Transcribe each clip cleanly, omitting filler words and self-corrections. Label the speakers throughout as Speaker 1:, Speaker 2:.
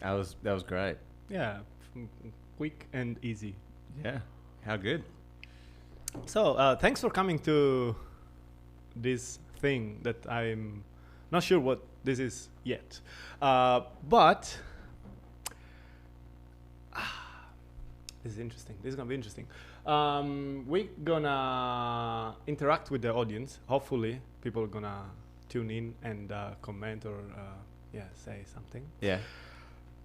Speaker 1: That was great.
Speaker 2: Yeah, quick and easy.
Speaker 1: Yeah. How good?
Speaker 2: So thanks for coming to this thing that I'm not sure what this is yet, but this is interesting. This is gonna be interesting. We're gonna interact with the audience. Hopefully, people are gonna tune in and comment or say something.
Speaker 1: Yeah.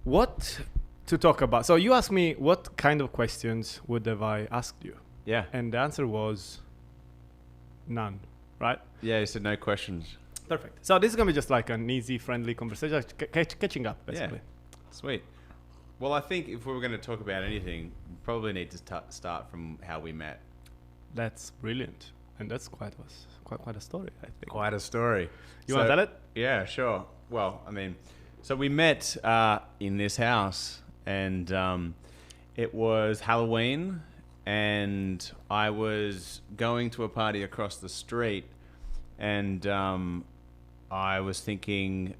Speaker 2: What to talk about? So you asked me what kind of questions would have I asked you,
Speaker 1: Yeah.
Speaker 2: and the answer was none. Right?
Speaker 1: Yeah. You said no questions.
Speaker 2: Perfect. So this is gonna be just like an easy, friendly conversation, catching up, basically.
Speaker 1: Yeah. Sweet. Well, I think if we were going to talk about anything, we probably need to start from how we met.
Speaker 2: That's brilliant, and that's quite a story, I think.
Speaker 1: Quite a story.
Speaker 2: You want to tell it?
Speaker 1: Yeah, sure. Well, I mean, so we met in this house, and it was Halloween, and I was going to a party across the street, and I was thinking,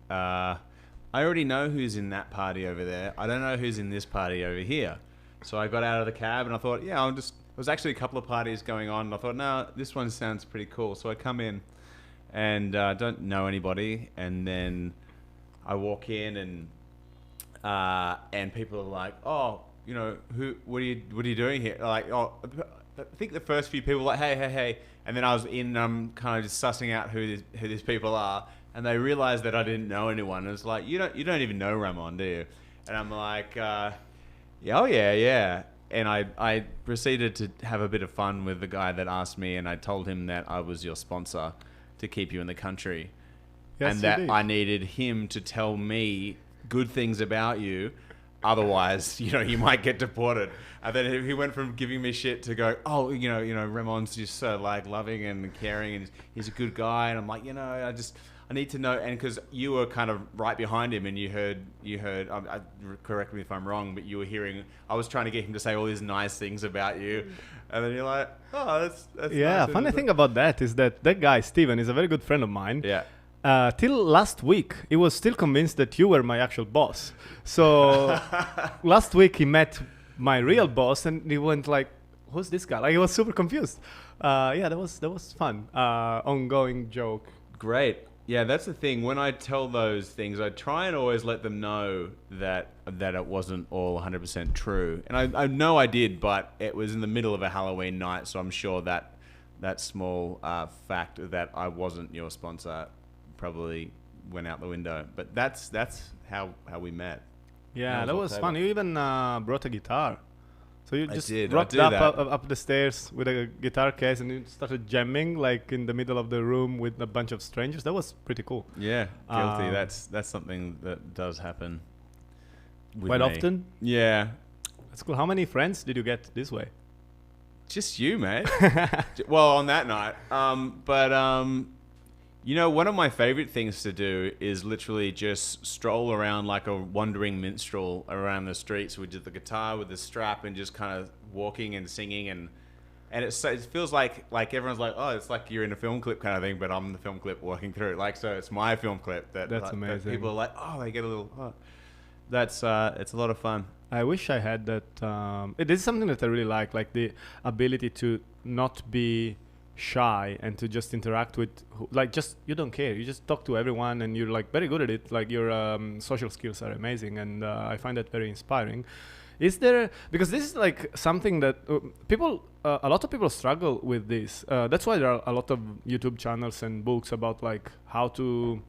Speaker 1: I already know who's in that party over there. I don't know who's in this party over here. So I got out of the cab and I thought, yeah, there was actually a couple of parties going on. And I thought, no, this one sounds pretty cool. So I come in and don't know anybody. And then I walk in and people are like, oh, what are you doing here? Like, oh, I think the first few people were like, hey. And then I was kind of just sussing out who these people are. And they realized that I didn't know anyone. It's like, you don't even know Ramon, do you? And I'm like, yeah. And I proceeded to have a bit of fun with the guy that asked me, and I told him that I was your sponsor to keep you in the country.
Speaker 2: Yes,
Speaker 1: and that
Speaker 2: did.
Speaker 1: I needed him to tell me good things about you. Otherwise, you might get deported. And then he went from giving me shit to go, oh, Ramon's just so like loving and caring, and he's a good guy. And I'm like, I need to know, and because you were kind of right behind him, and you heard. Correct me if I'm wrong, but you were hearing. I was trying to get him to say all these nice things about you, and then you're like, "Oh, that's
Speaker 2: yeah."
Speaker 1: Nice.
Speaker 2: Funny thing about that is that guy Steven is a very good friend of mine.
Speaker 1: Yeah.
Speaker 2: Till last week, he was still convinced that you were my actual boss. So last week he met my real boss, and he went like, "Who's this guy?" Like he was super confused. That was fun. Ongoing joke.
Speaker 1: Great. Yeah, that's the thing. When I tell those things, I try and always let them know that it wasn't all 100% true. And I know I did, but it was in the middle of a Halloween night, so I'm sure that small fact that I wasn't your sponsor probably went out the window. But that's how we met.
Speaker 2: Yeah, that was fun. You even brought a guitar. So you just rocked up the stairs with a guitar case and you started jamming like in the middle of the room with a bunch of strangers. That was pretty cool.
Speaker 1: Yeah, guilty. That's something that does happen with
Speaker 2: quite
Speaker 1: me.
Speaker 2: often.
Speaker 1: Yeah,
Speaker 2: that's cool. How many friends did you get this way?
Speaker 1: Just you, mate. Well, on that night. One of my favorite things to do is literally just stroll around like a wandering minstrel around the streets with the guitar with the strap and just kind of walking and singing and it feels like everyone's like, oh, it's like you're in a film clip kind of thing, but I'm the film clip walking through. Like, so it's my film clip that's like,
Speaker 2: amazing.
Speaker 1: That people are like, oh, they get a little. Oh. It's a lot of fun.
Speaker 2: I wish I had that. It is something that I really like the ability to not be shy and to just interact with you don't care, you just talk to everyone and you're like very good at it, like your social skills are amazing, and I find that very inspiring. Is there, because this is like something that a lot of people struggle with this, that's why there are a lot of YouTube channels and books about like how to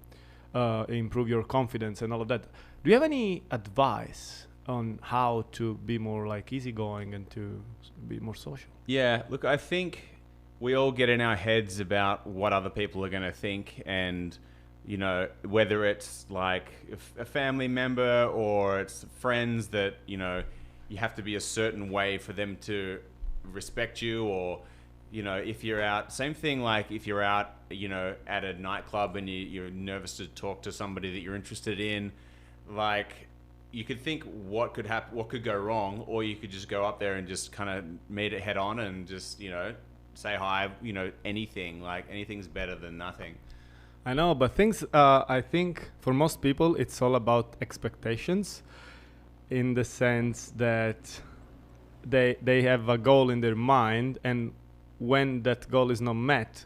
Speaker 2: improve your confidence and all of that. Do you have any advice on how to be more like easygoing and to be more social?
Speaker 1: Yeah, look, I think we all get in our heads about what other people are going to think, and whether it's like a family member or it's friends that you have to be a certain way for them to respect you, or if you're out, same thing, like if you're out at a nightclub and you're nervous to talk to somebody that you're interested in, like you could think what could happen, what could go wrong, or you could just go up there and just kind of meet it head on and just say hi, anything, like anything's better than nothing.
Speaker 2: I know, but things. I think for most people, it's all about expectations, in the sense that they have a goal in their mind, and when that goal is not met,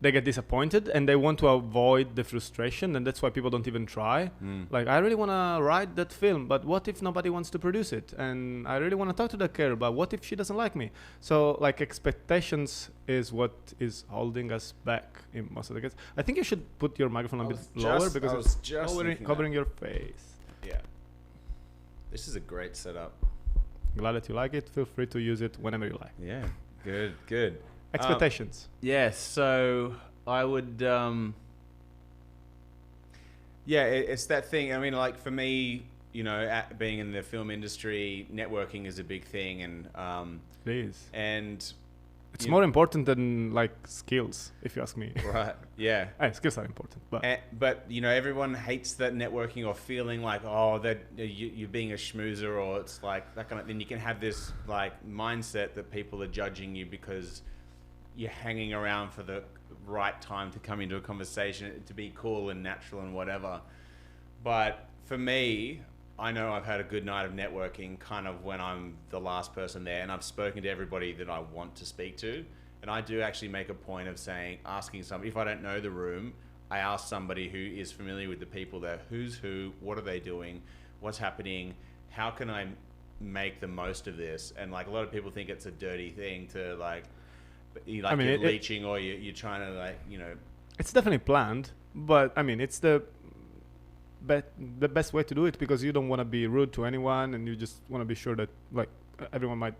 Speaker 2: they get disappointed, and they want to avoid the frustration, and that's why people don't even try. Like, I really want to write that film, but what if nobody wants to produce it? And I really want to talk to that girl, but what if she doesn't like me? So, like, expectations is what is holding us back in most of the cases. I think you should put your microphone a bit lower, because it's covering your face.
Speaker 1: Yeah. This is a great setup.
Speaker 2: Glad that you like it. Feel free to use it whenever you like.
Speaker 1: Yeah. Good.
Speaker 2: Expectations.
Speaker 1: Yes, so I would, it's that thing. I mean, like, for me, you know, being in the film industry, networking is a big thing, and
Speaker 2: It is.
Speaker 1: and
Speaker 2: It's more important than, like, skills, if you ask me.
Speaker 1: right, yeah.
Speaker 2: Skills are important, but
Speaker 1: But you know, everyone hates that networking or feeling like, oh, that you're being a schmoozer, or it's like that kind of. Then you can have this like mindset that people are judging you because you're hanging around for the right time to come into a conversation, to be cool and natural and whatever. But for me, I know I've had a good night of networking kind of when I'm the last person there, and I've spoken to everybody that I want to speak to. And I do actually make a point of asking somebody, if I don't know the room, I ask somebody who is familiar with the people there, who's who, what are they doing, what's happening, how can I make the most of this? And like, a lot of people think it's a dirty thing to like, I mean, you're leeching, or you're trying to, like, you know.
Speaker 2: it's definitely planned, but I mean, it's the best way to do it, because you don't want to be rude to anyone, and you just want to be sure that, like, everyone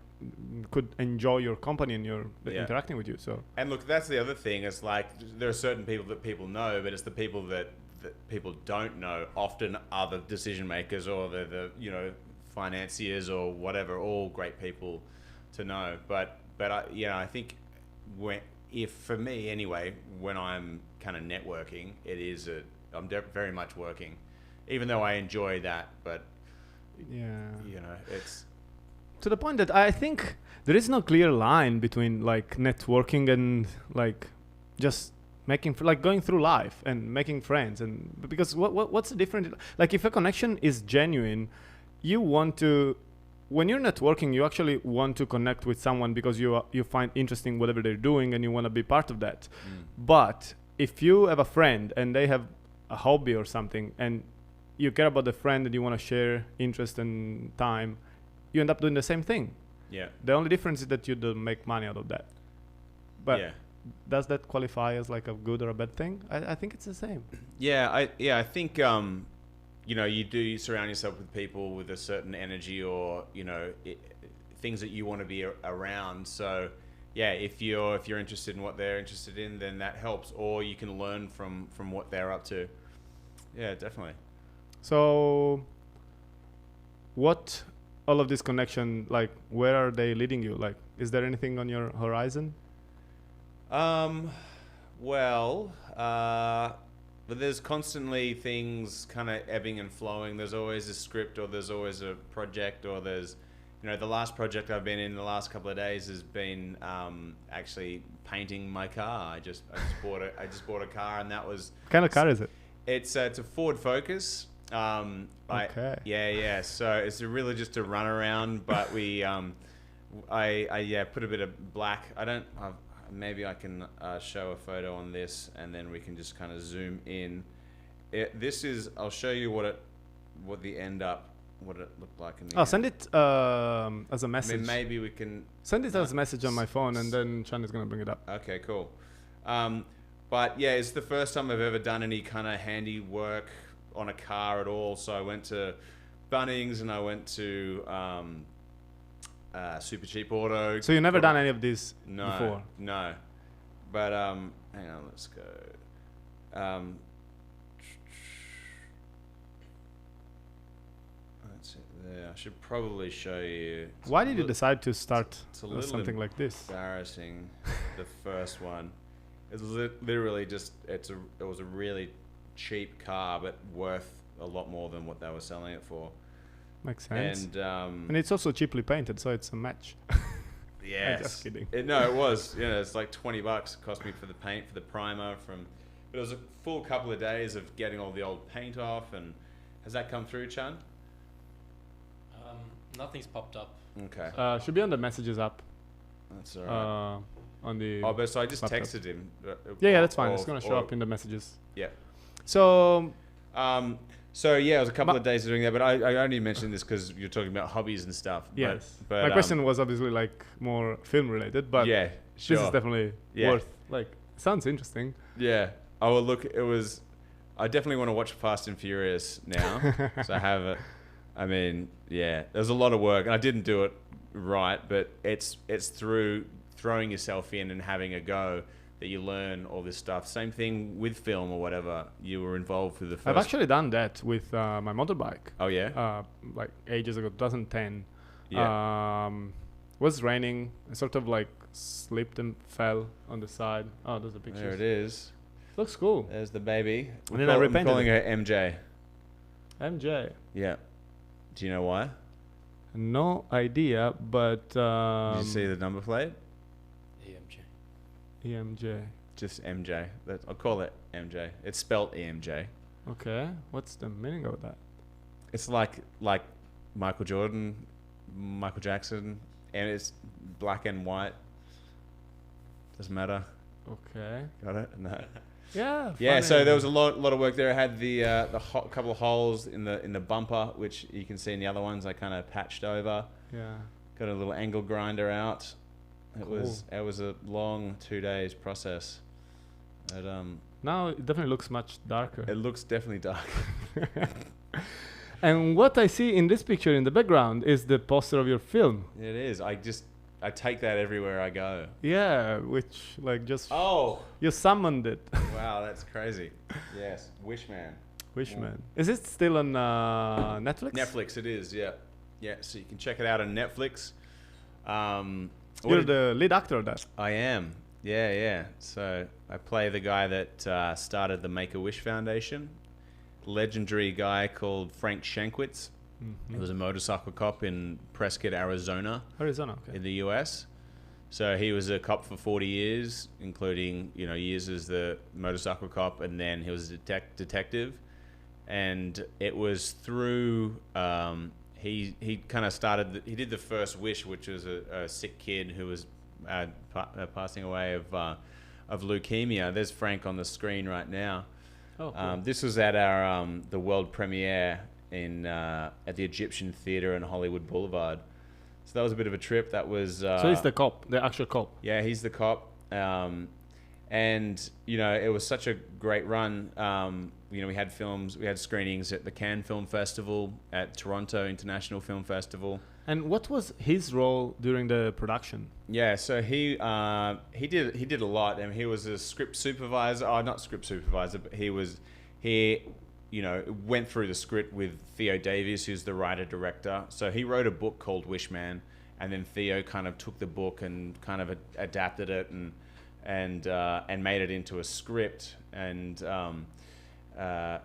Speaker 2: could enjoy your company and your interacting with you. So,
Speaker 1: and look, that's the other thing. It's like, there are certain people that people know, but it's the people that people don't know often are the decision makers, or the you know, financiers or whatever. All great people to know, but I think for me anyway, when I'm kind of networking, I'm very much working, even though I enjoy that. But you know, it's
Speaker 2: to the point that I think there is no clear line between, like, networking and, like, just making like going through life and making friends. And because what's the difference? Like, if a connection is genuine, you want to. When you're networking, you actually want to connect with someone because you find interesting whatever they're doing, and you want to be part of that. But if you have a friend and they have a hobby or something, and you care about the friend and you want to share interest and time, you end up doing the same thing.
Speaker 1: Yeah.
Speaker 2: The only difference is that you don't make money out of that. But does that qualify as, like, a good or a bad thing? I think it's the same.
Speaker 1: I think you know, you do surround yourself with people with a certain energy, or, you know, things that you want to be around. So yeah, if you're interested in what they're interested in, then that helps, or you can learn from what they're up to. Yeah, definitely.
Speaker 2: So what all of this connection, like, where are they leading you? Like, is there anything on your horizon?
Speaker 1: But there's constantly things kind of ebbing and flowing. There's always a script, or there's always a project, or there's, you know, the last project I've been in the last couple of days has been actually painting my car. I just bought a car, and that was.
Speaker 2: What kind of car is it?
Speaker 1: It's a Ford Focus.
Speaker 2: Okay.
Speaker 1: Yeah. So it's really just a run around, but we I put a bit of black. Maybe I can show a photo on this, and then we can just kind of zoom in. I'll show you what it looked like in the end.
Speaker 2: Send it as a message.
Speaker 1: I mean, maybe we can
Speaker 2: send it as a message on my phone, and then Chan is gonna bring it up.
Speaker 1: Okay, cool. But yeah, it's the first time I've ever done any kind of handiwork on a car at all. So I went to Bunnings, and I went to Super Cheap Auto.
Speaker 2: So you never done any of this before?
Speaker 1: No. But hang on, let's go. That's it there. I should probably show you.
Speaker 2: Why did you decide to start something like this?
Speaker 1: Embarrassing. The first one. It was literally just it was a really cheap car, but worth a lot more than what they were selling it for.
Speaker 2: Makes sense.
Speaker 1: And
Speaker 2: it's also cheaply painted, so it's a match.
Speaker 1: Yes.
Speaker 2: I'm just kidding.
Speaker 1: It was. You know, it's like $20 cost me for the paint, for the primer, from But it was a full couple of days of getting all the old paint off. And has that come through, Chan?
Speaker 3: Nothing's popped up.
Speaker 1: Okay.
Speaker 2: Should be on the messages app.
Speaker 1: That's all right.
Speaker 2: On the.
Speaker 1: Oh, but so I just
Speaker 2: laptop.
Speaker 1: texted him.
Speaker 2: Yeah, that's fine. It's gonna show up in the messages.
Speaker 1: Yeah.
Speaker 2: So.
Speaker 1: So yeah, it was a couple of days of doing that, but I only mentioned this because you're talking about hobbies and stuff.
Speaker 2: Yes.
Speaker 1: But
Speaker 2: my question was obviously like more film related, but
Speaker 1: yeah, sure.
Speaker 2: this is definitely worth. Like, sounds interesting.
Speaker 1: Yeah. Oh, well, look, it was. I definitely want to watch Fast and Furious now. So I have it. I mean, yeah, there's a lot of work, and I didn't do it right, but it's through throwing yourself in and having a go that you learn all this stuff. Same thing with film or whatever. You were involved with the first.
Speaker 2: I've actually done that with my motorbike.
Speaker 1: Oh yeah.
Speaker 2: Like ages ago, 2010.
Speaker 1: Yeah.
Speaker 2: Was raining. I sort of like slipped and fell on the side. Oh, there's a picture.
Speaker 1: There it is.
Speaker 2: Looks cool.
Speaker 1: There's the baby.
Speaker 2: And then I repainted
Speaker 1: I'm calling her MJ.
Speaker 2: MJ.
Speaker 1: Yeah. Do you know why?
Speaker 2: No idea, but
Speaker 1: Did you see the number plate?
Speaker 2: EMJ.
Speaker 1: Just MJ. I'll call it MJ. It's spelled EMJ.
Speaker 2: Okay. What's the meaning of that?
Speaker 1: It's like Michael Jordan, Michael Jackson, and it's black and white. Doesn't matter.
Speaker 2: Okay.
Speaker 1: Got it? No.
Speaker 2: Yeah.
Speaker 1: Yeah.
Speaker 2: funny.
Speaker 1: So there was a lot of work there. I had the couple of holes in the bumper, which you can see in the other ones. I kind of patched over.
Speaker 2: Yeah.
Speaker 1: Got a little angle grinder out. It
Speaker 2: Cool.
Speaker 1: was a long 2 days process. But,
Speaker 2: Now it definitely looks much darker.
Speaker 1: it looks definitely dark.
Speaker 2: And what I see in this picture in the background is the poster of your film.
Speaker 1: It is. I take that everywhere I go.
Speaker 2: Yeah, which like just
Speaker 1: Oh,
Speaker 2: you summoned it.
Speaker 1: wow, that's crazy. Yes, Wishman.
Speaker 2: Wishman. Is it still on Netflix?
Speaker 1: Netflix, it is. Yeah, yeah. So you can check it out on Netflix.
Speaker 2: You're the lead actor of that.
Speaker 1: I am. Yeah, yeah. So I play the guy that started the Make-A-Wish Foundation. Legendary guy called Frank Shankwitz. He was a motorcycle cop in Prescott, Arizona,
Speaker 2: Arizona, okay.
Speaker 1: in the US. So he was a cop for 40 years, including years as the motorcycle cop, and then he was a detective. And it was through he kind of started. He did the first wish, which was a sick kid who was passing away of leukemia. There's Frank on the screen right now.
Speaker 2: Oh, cool.
Speaker 1: This was at our the world premiere at the Egyptian Theatre in Hollywood Boulevard. So that was a bit of a trip. That was
Speaker 2: so he's the cop, the actual cop.
Speaker 1: yeah, he's the cop. And it was such a great run. We had films, we had screenings at the Cannes Film Festival, at Toronto International Film Festival.
Speaker 2: And what was his role during the production?
Speaker 1: Yeah, so he did a lot. I mean, he was a script supervisor. Oh, not script supervisor, but he went through the script with Theo Davies, who's the writer director. So he wrote a book called Wishman, and then Theo kind of took the book and kind of adapted it and made it into a script. And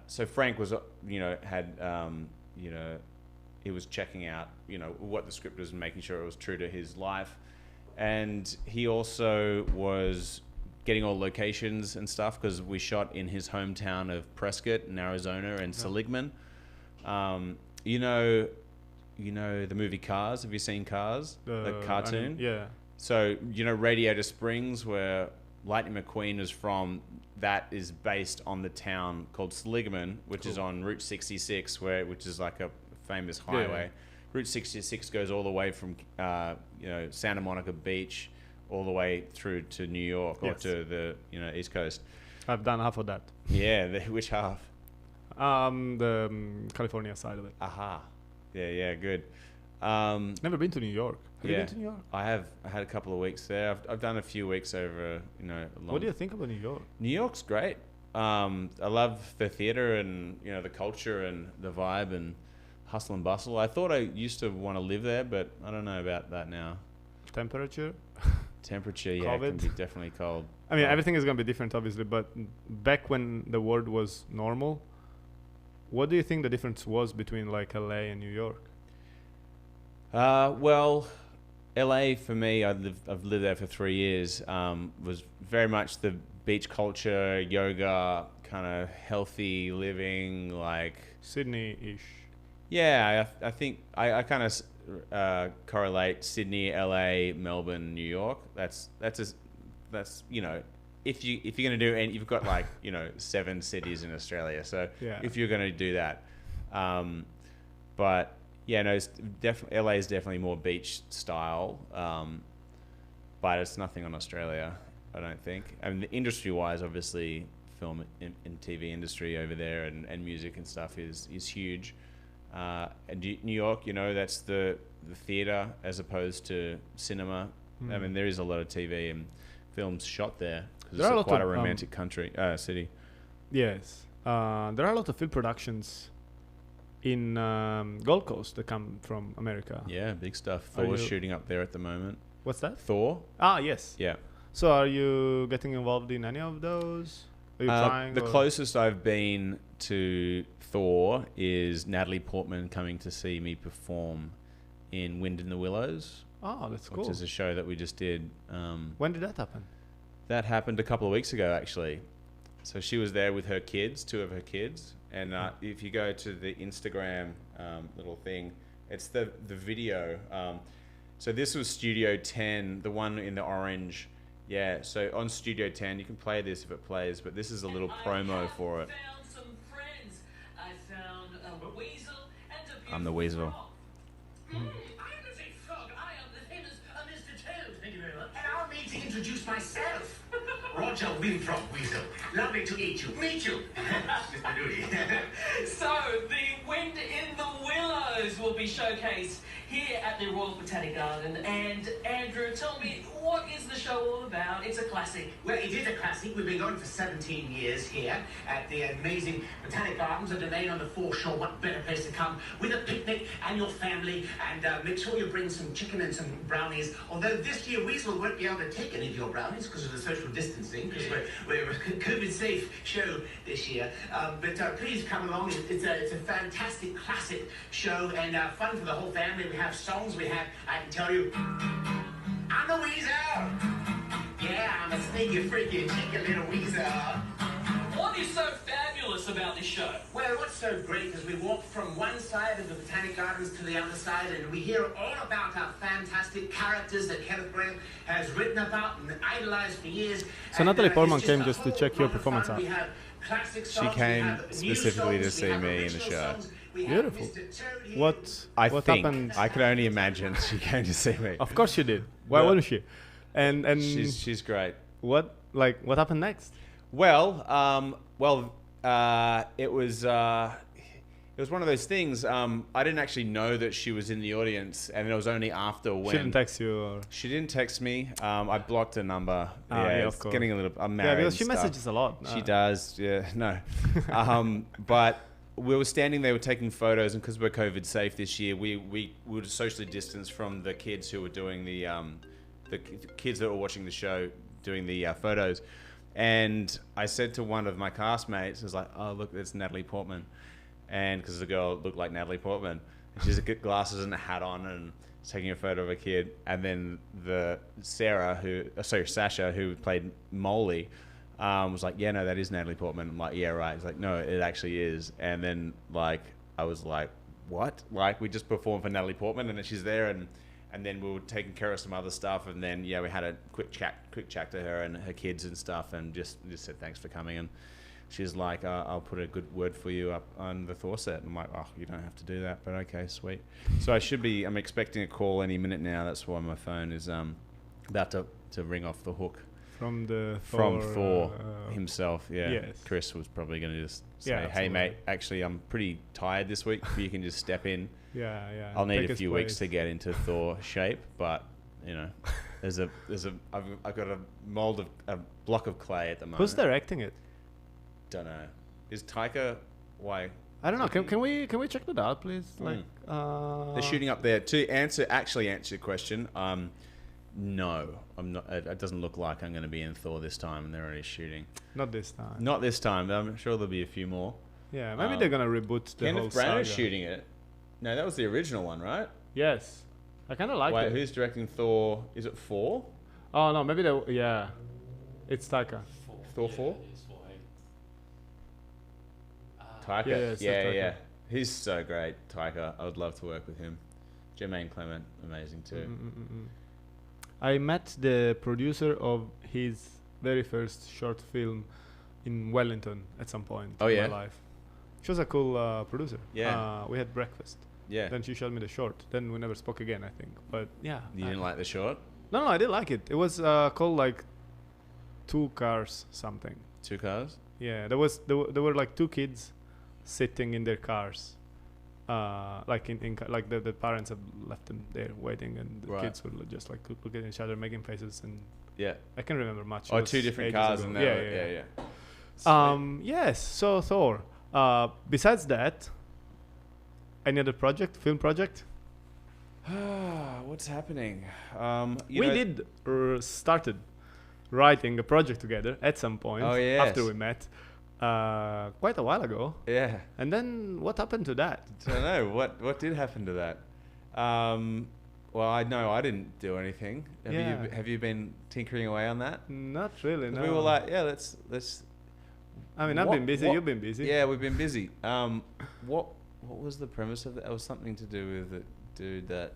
Speaker 1: so Frank was he was checking out what the script was and making sure it was true to his life. And he also was getting all locations and stuff, because we shot in his hometown of Prescott in Arizona and Seligman. The movie Cars? Have you seen Cars? The cartoon?
Speaker 2: Yeah.
Speaker 1: So, Radiator Springs, where Lightning McQueen is from, that is based on the town called Seligman, which is on Route 66, which is like a famous highway.
Speaker 2: Yeah.
Speaker 1: Route 66 goes all the way from, Santa Monica Beach all the way through to New York or to the, East Coast.
Speaker 2: I've done half of that.
Speaker 1: Yeah, which half?
Speaker 2: The California side of it.
Speaker 1: Aha. Yeah, good.
Speaker 2: Never been to New York. Have you
Speaker 1: Yeah.
Speaker 2: been to New York?
Speaker 1: I have. I had a couple of weeks there. I've done a few weeks over, a long.
Speaker 2: What do you think about New York?
Speaker 1: New York's great. I love the theater and the culture and the vibe and hustle and bustle. I thought I used to want to live there, but I don't know about that now.
Speaker 2: Temperature?
Speaker 1: Temperature, yeah, it can
Speaker 2: COVID?
Speaker 1: be definitely cold.
Speaker 2: I mean, everything is going to be different, obviously, but back when the world was normal, what do you think the difference was between like LA and New York?
Speaker 1: Well, LA for me, I've lived there for 3 years. Was very much the beach culture, yoga, kind of healthy living, like
Speaker 2: Sydney-ish.
Speaker 1: yeah. I think I kind of correlate Sydney, LA, Melbourne, New York. That's you know, if you're gonna do, and you've got like, you know, 7 cities in Australia, so
Speaker 2: Yeah.
Speaker 1: if you're gonna do that, but yeah, no, it's LA is definitely more beach style, but it's nothing on Australia, I don't think. I mean, industry wise, obviously, film and TV industry over there and music and stuff is huge. And New York, you know, that's the theater as opposed to cinema. I mean, there is a lot of TV and films shot there because it's quite a romantic city.
Speaker 2: Yes. There are a lot of film productions in Gold Coast that come from America.
Speaker 1: Yeah, big stuff. Thor's shooting up there at the moment.
Speaker 2: What's that?
Speaker 1: Thor?
Speaker 2: Ah, yes.
Speaker 1: Yeah.
Speaker 2: So are you getting involved in any of those? Are you trying?
Speaker 1: The closest I've been to Thor is Natalie Portman coming to see me perform in Wind in the Willows.
Speaker 2: Oh, that's cool.
Speaker 1: Which is a show that we just did.
Speaker 2: When did that happen?
Speaker 1: That happened a couple of weeks ago, actually. So she was there with her kids, 2 of her kids. And if you go to the Instagram little thing, it's the video. So this was Studio 10, the one in the orange. Yeah, so on Studio 10, you can play this if it plays, but this is a little promo for it.
Speaker 3: Found some friends. I found a weasel and a
Speaker 1: I'm the weasel.
Speaker 3: I am the big frog. I am the famous Mr. Toad. Thank you very much.
Speaker 4: Allow me to introduce myself. Roger Winthrop Weasel. Lovely to meet you. Meet you, Mr. Doody.
Speaker 3: So, the Wind in the Willows will be showcased here at the Royal Botanic Garden. And Andrew, tell me, what is the show all about? It's a classic.
Speaker 4: Well, it is a classic. We've been going for 17 years here at the amazing Botanic Gardens, a domain on the foreshore. What better place to come with a picnic and your family, and make sure you bring some chicken and some brownies. Although this year Weasel won't be able to take any of your brownies because of the social distancing, because we're a COVID-safe show this year. But please come along. It's a fantastic classic show and fun for the whole family. We have songs. We have, I can tell you, I'm the Weasel. Yeah, I'm a sneaky, freaky, cheeky little Weasel.
Speaker 3: What is so fabulous about this show?
Speaker 4: Well, what's so great is we walk from one side of the Botanic Gardens to the other side, and we hear all about our fantastic characters that Kenneth Graham has written about and idolized for years.
Speaker 2: So Natalie Portman came just to check your performance out.
Speaker 1: She came specifically to see me in the show.
Speaker 2: Beautiful. What happened?
Speaker 1: I could only imagine she came to see me.
Speaker 2: Of course she did. Why wouldn't she? And
Speaker 1: she's great.
Speaker 2: What happened next?
Speaker 1: Well, it was one of those things. I didn't actually know that she was in the audience, and it was only after when
Speaker 2: She didn't text you, or
Speaker 1: she didn't text me. I blocked her number. Yeah,
Speaker 2: of
Speaker 1: it's
Speaker 2: course.
Speaker 1: getting a little. I'm married.
Speaker 2: Yeah, because she
Speaker 1: and stuff.
Speaker 2: messages a lot.
Speaker 1: She does. Yeah, no. But we were standing there, we're taking photos, and because we're COVID safe this year, we were socially distanced from the kids who were doing the kids that were watching the show doing the photos. And I said to one of my castmates, I was like, "Oh, look, that's Natalie Portman," and because the girl looked like Natalie Portman, and she's got glasses and a hat on, and taking a photo of a kid. And then Sasha, who played Molly, was like, "Yeah, no, that is Natalie Portman." I'm like, "Yeah, right." He's like, "No, it actually is." And then like I was like, "What?" Like we just performed for Natalie Portman, and then she's there, and then we were taking care of some other stuff, and then we had a quick chat to her and her kids and stuff, and just said thanks for coming. And she's like, "I'll put a good word for you up on the Thor set." And I'm like, "Oh, you don't have to do that, but okay, sweet." So I'm expecting a call any minute now. That's why my phone is about to ring off the hook.
Speaker 2: From
Speaker 1: Thor himself, yeah.
Speaker 2: Yes.
Speaker 1: Chris was probably going to just say,
Speaker 2: Yeah,
Speaker 1: "Hey,
Speaker 2: absolutely.
Speaker 1: mate, actually, I'm pretty tired this week. If you can just step in,
Speaker 2: Yeah.
Speaker 1: I'll need
Speaker 2: Take
Speaker 1: a
Speaker 2: his
Speaker 1: few weeks
Speaker 2: place.
Speaker 1: to get into Thor shape." But I've got a block of clay at the moment.
Speaker 2: Who's directing it?
Speaker 1: Don't know. Is Taika? Why?
Speaker 2: I don't know. Can we check that out, please? Like,
Speaker 1: They're shooting up there. To answer your question, no, I'm not. It doesn't look like I'm going to be in Thor this time, and they're already shooting.
Speaker 2: Not this time.
Speaker 1: Not this time, but I'm sure there'll be a few more.
Speaker 2: Yeah, maybe they're gonna reboot the whole
Speaker 1: Kenneth
Speaker 2: saga.
Speaker 1: Branagh's shooting it. No, that was the original one, right?
Speaker 2: Yes, I kind of like
Speaker 1: Wait,
Speaker 2: it.
Speaker 1: who's directing Thor? Is it 4?
Speaker 2: Oh no, maybe they. Yeah, it's Taika.
Speaker 1: Thor 4? Taika?
Speaker 2: Yeah, it's
Speaker 1: Yeah,
Speaker 2: Taika.
Speaker 1: yeah. He's so great, Taika. I would love to work with him. Jermaine Clement, amazing too.
Speaker 2: I met the producer of his very first short film in Wellington at some point
Speaker 1: Oh,
Speaker 2: in
Speaker 1: yeah?
Speaker 2: my life. She was a cool producer.
Speaker 1: Yeah.
Speaker 2: We had breakfast.
Speaker 1: Yeah.
Speaker 2: Then she showed me the short. Then we never spoke again, I think. But yeah.
Speaker 1: You didn't like the short?
Speaker 2: No, I did like it. It was called like Two Cars something.
Speaker 1: 2 cars?
Speaker 2: Yeah, there were like two kids sitting in their cars. Like like the parents have left them there waiting, and the
Speaker 1: Right.
Speaker 2: kids were just like looking at each other, making faces, and
Speaker 1: Yeah.
Speaker 2: I can't remember much. It
Speaker 1: Oh,
Speaker 2: was
Speaker 1: 2 different
Speaker 2: ages
Speaker 1: cars
Speaker 2: ago.
Speaker 1: and
Speaker 2: Yeah.
Speaker 1: Sweet.
Speaker 2: Yes. So Thor. Besides that, any other project, film project?
Speaker 1: What's happening?
Speaker 2: Started writing a project together at some point.
Speaker 1: Oh, yes.
Speaker 2: After we met, quite a while ago.
Speaker 1: Yeah.
Speaker 2: And then what happened to that?
Speaker 1: I don't know. What did happen to that? Well, I know I didn't do anything. Have you been tinkering away on that?
Speaker 2: Not really. No.
Speaker 1: We were like, yeah, let's.
Speaker 2: I mean, I've been busy. You've been busy.
Speaker 1: Yeah, we've been busy. What was the premise of that? It was something to do with the dude that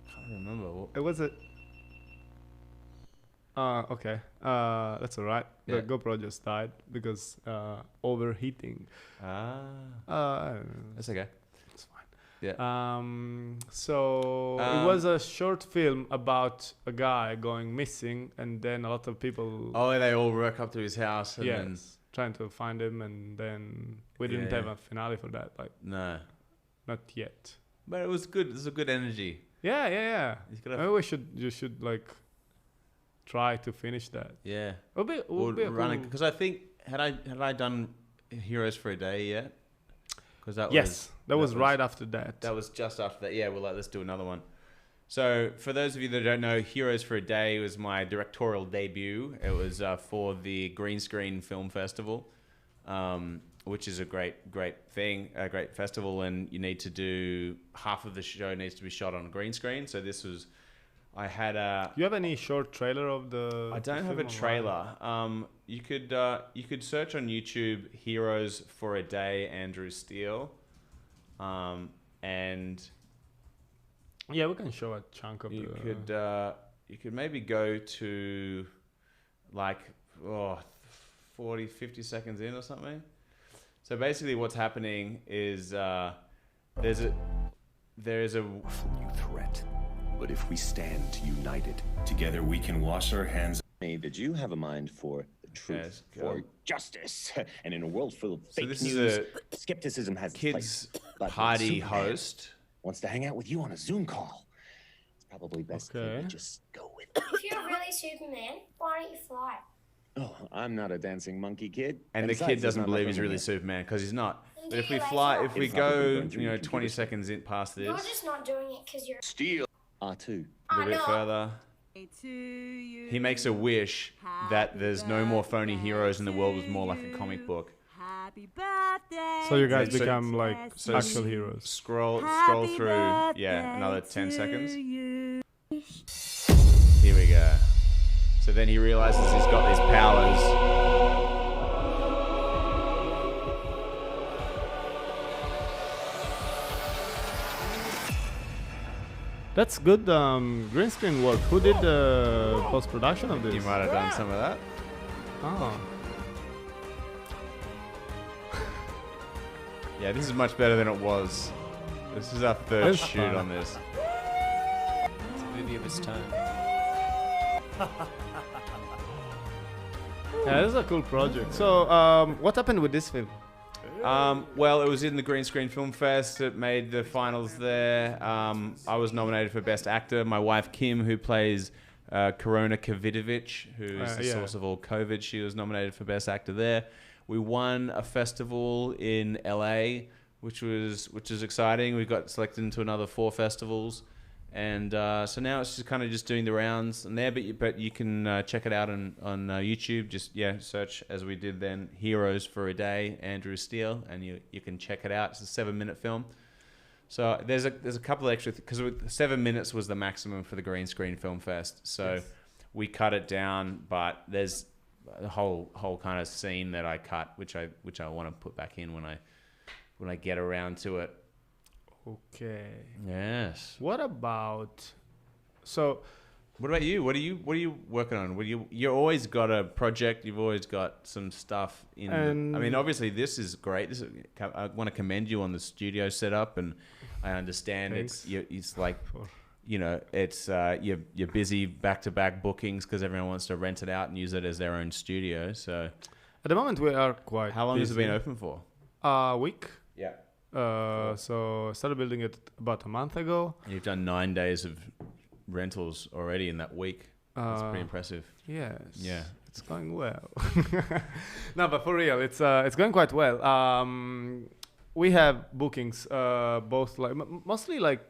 Speaker 1: I can't remember.
Speaker 2: It was a. Okay. That's all right.
Speaker 1: Yeah.
Speaker 2: The GoPro just died because overheating. I don't know.
Speaker 1: That's okay.
Speaker 2: It's fine.
Speaker 1: Yeah.
Speaker 2: So it was a short film about a guy going missing, and then a lot of people.
Speaker 1: Oh, they all work up to his house, and then
Speaker 2: trying to find him, and then we didn't
Speaker 1: Yeah.
Speaker 2: have a finale for that. Like,
Speaker 1: no,
Speaker 2: not yet.
Speaker 1: but it was good. It was a good energy.
Speaker 2: Yeah.
Speaker 1: He's got a-
Speaker 2: Maybe you should like try to finish that.
Speaker 1: Yeah.
Speaker 2: It would be a
Speaker 1: running
Speaker 2: cool-
Speaker 1: because I think had I done Heroes for a Day yet? Because that
Speaker 2: Yes, that was right after that.
Speaker 1: That was just after that. Yeah, we're like, let's do another one. So for those of you that don't know, Heroes for a Day was my directorial debut. It was for the Green Screen Film Festival, which is a great thing, a great festival, and you need to do half of the show needs to be shot on a green screen. So this was, I had a.
Speaker 2: Do you have any short trailer of the?
Speaker 1: I don't have a trailer. You could search on YouTube Heroes for a Day Andrew Steele, and
Speaker 2: Yeah, we can show a chunk of
Speaker 1: you could maybe go to like 40, 50 seconds in or something. So basically, what's happening is there is a
Speaker 5: New threat. But if we stand united, together we can wash our hands.
Speaker 6: That you have a mind for the truth,
Speaker 1: Yes, go
Speaker 6: for
Speaker 1: on.
Speaker 6: justice, and in a world full of
Speaker 1: So
Speaker 6: fake
Speaker 1: this is
Speaker 6: news,
Speaker 1: a
Speaker 6: skepticism has its
Speaker 1: kids
Speaker 6: place. But when
Speaker 1: party
Speaker 6: Superman
Speaker 1: host.
Speaker 6: wants to hang out with you on a Zoom call, it's probably best if
Speaker 2: Okay.
Speaker 6: you just go with it.
Speaker 7: If you're really Superman, why don't you fly?
Speaker 6: Oh, I'm not a dancing monkey kid.
Speaker 1: And the
Speaker 6: besides,
Speaker 1: kid
Speaker 6: there's
Speaker 1: doesn't
Speaker 6: not
Speaker 1: believe
Speaker 6: enough
Speaker 1: he's
Speaker 6: room in
Speaker 1: really
Speaker 6: here.
Speaker 1: Superman because he's not.
Speaker 7: Then
Speaker 1: But
Speaker 7: do
Speaker 1: if we
Speaker 7: your
Speaker 1: fly,
Speaker 7: lights
Speaker 1: if
Speaker 7: off.
Speaker 1: we
Speaker 6: It's probably
Speaker 1: go,
Speaker 6: going through
Speaker 1: you know,
Speaker 6: your
Speaker 1: 20
Speaker 6: computer
Speaker 1: seconds in past
Speaker 7: You're
Speaker 1: this,
Speaker 7: just not doing it because you're.
Speaker 5: Steal.
Speaker 6: R2.
Speaker 1: a little bit
Speaker 7: no.
Speaker 1: further, he makes a wish that there's no more phony heroes and the world was more like a comic book.
Speaker 8: Happy birthday.
Speaker 2: So you guys
Speaker 1: So-
Speaker 2: become like
Speaker 1: so
Speaker 2: actual heroes.
Speaker 1: Scroll
Speaker 8: Happy
Speaker 1: through,
Speaker 8: birthday
Speaker 1: another 10
Speaker 8: to
Speaker 1: seconds.
Speaker 8: you.
Speaker 1: Here we go. So then he realizes he's got these powers.
Speaker 2: That's good green screen work. Who did the post production of this?
Speaker 1: You might have done some of that.
Speaker 2: Oh.
Speaker 1: Yeah, this is much better than it was. This is our third
Speaker 2: That's
Speaker 1: shoot
Speaker 2: fun.
Speaker 1: on this.
Speaker 9: It's a movie of its time.
Speaker 2: Yeah, this is a cool project. So, what happened with this film?
Speaker 1: Well, it was in the Green Screen Film Fest. It made the finals there. I was nominated for Best Actor. My wife, Kim, who plays Korona Kavidovic, who is the
Speaker 2: yeah.
Speaker 1: source of all COVID, she was nominated for Best Actor there. We won a festival in LA, which is exciting. We got selected into another 4 festivals. And so now it's just kind of just doing the rounds and there, but you can check it out on YouTube. Just search as we did then, Heroes for a Day, Andrew Steele, and you can check it out. It's a 7-minute film. So there's a couple of extra because 7 minutes was the maximum for the Green Screen Film Fest. So we cut it down, but there's a whole kind of scene that I cut, which I want to put back in when I get around to it.
Speaker 2: Okay.
Speaker 1: Yes.
Speaker 2: What about
Speaker 1: you? What are you working on? You always got a project. You've always got some stuff in. I mean, obviously, this is great. I want to commend you on the studio setup, and I understand it's like, it's you're busy back-to-back bookings because everyone wants to rent it out and use it as their own studio. So
Speaker 2: at the moment we are quite.
Speaker 1: How long
Speaker 2: busy.
Speaker 1: has it been open for?
Speaker 2: A week.
Speaker 1: Yeah.
Speaker 2: So I started building it about a month ago.
Speaker 1: You've done 9 days of rentals already in that week. That's pretty impressive.
Speaker 2: Yes.
Speaker 1: Yeah.
Speaker 2: It's going well. No, but for real, it's going quite well. We have bookings, both like mostly like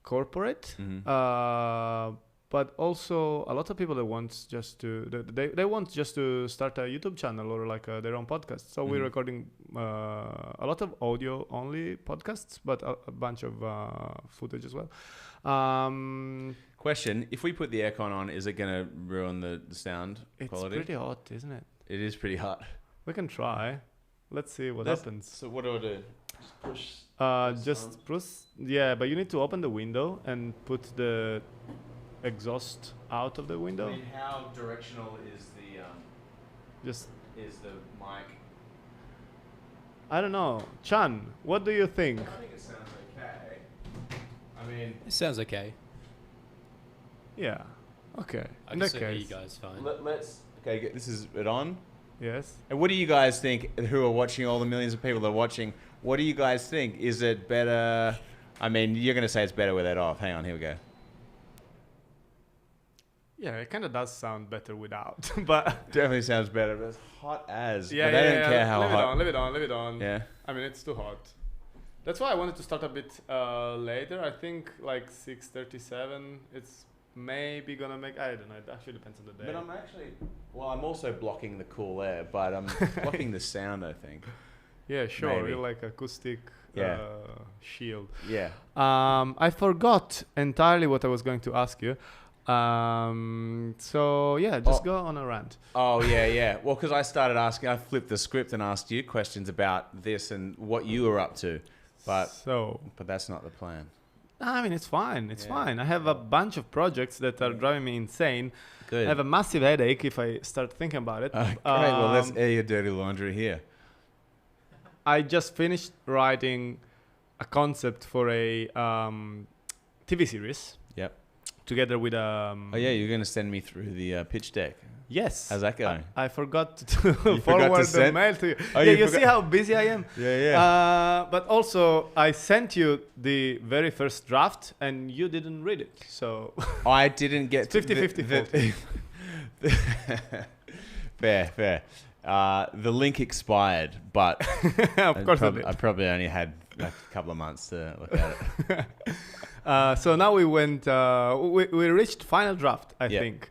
Speaker 2: corporate, but also a lot of people that want just to they want just to start a YouTube channel or like their own podcast. So we're recording a lot of audio only podcasts, but a bunch of footage as well.
Speaker 1: Question: if we put the aircon on, is it going to ruin the sound quality?
Speaker 2: It's pretty hot, isn't it?
Speaker 1: It is pretty hot.
Speaker 2: We can try. Let's see what happens.
Speaker 1: So what do I do? Just push.
Speaker 2: Yeah, but you need to open the window and put the exhaust out of the window.
Speaker 1: I mean, how directional is the is the mic?
Speaker 2: I don't know. Chan, what do you think?
Speaker 1: I think it sounds okay. I mean,
Speaker 9: It sounds okay.
Speaker 2: Yeah. Okay.
Speaker 9: I
Speaker 2: In
Speaker 9: can
Speaker 2: that
Speaker 9: still hear you
Speaker 2: case,
Speaker 9: guys fine.
Speaker 1: let's. Okay, this is it on.
Speaker 2: yes.
Speaker 1: And what do you guys think? Who are watching? All the millions of people that are watching. What do you guys think? Is it better? I mean, you're going to say it's better with it off. Hang on, here we go.
Speaker 2: Yeah, it kind of does sound better without, but
Speaker 1: Definitely sounds better, but it's hot as.
Speaker 2: yeah,
Speaker 1: but
Speaker 2: yeah,
Speaker 1: I don't care how
Speaker 2: leave
Speaker 1: hot.
Speaker 2: Leave it on.
Speaker 1: Yeah.
Speaker 2: I mean, it's too hot. That's why I wanted to start a bit later. I think like 6:37. It's maybe gonna make. I don't know. It actually depends on the day.
Speaker 1: But I'm actually. Well, I'm also blocking the cool air, but I'm blocking the sound, I think.
Speaker 2: Yeah, sure.
Speaker 1: Maybe.
Speaker 2: You're like acoustic
Speaker 1: Yeah.
Speaker 2: shield.
Speaker 1: Yeah.
Speaker 2: I forgot entirely what I was going to ask you. So yeah, just go on a rant.
Speaker 1: Oh yeah. Well, because I started asking, I flipped the script and asked you questions about this and what you were up to, but that's not the plan.
Speaker 2: I mean, it's fine. It's
Speaker 1: Yeah.
Speaker 2: fine. I have a bunch of projects that are driving me insane.
Speaker 1: Good.
Speaker 2: I have a massive headache if I start thinking about it.
Speaker 1: Great. Well, let's air your dirty laundry here.
Speaker 2: I just finished writing a concept for a TV series.
Speaker 1: Yep.
Speaker 2: Together with
Speaker 1: Oh yeah, you're going to send me through the pitch deck.
Speaker 2: Yes.
Speaker 1: How's that going?
Speaker 2: I forgot to
Speaker 1: forgot
Speaker 2: forward
Speaker 1: to
Speaker 2: the
Speaker 1: send?
Speaker 2: mail to you.
Speaker 1: Oh,
Speaker 2: yeah,
Speaker 1: you
Speaker 2: you
Speaker 1: forgot-
Speaker 2: see how busy I am.
Speaker 1: Yeah.
Speaker 2: But also, I sent you the very first draft, and you didn't read it. So
Speaker 1: I didn't get
Speaker 2: 50-50
Speaker 1: Fair. The link expired, but
Speaker 2: of course
Speaker 1: I probably only had like a couple of months to look at it.
Speaker 2: So now we went. We reached final draft, I
Speaker 1: Yep.
Speaker 2: think,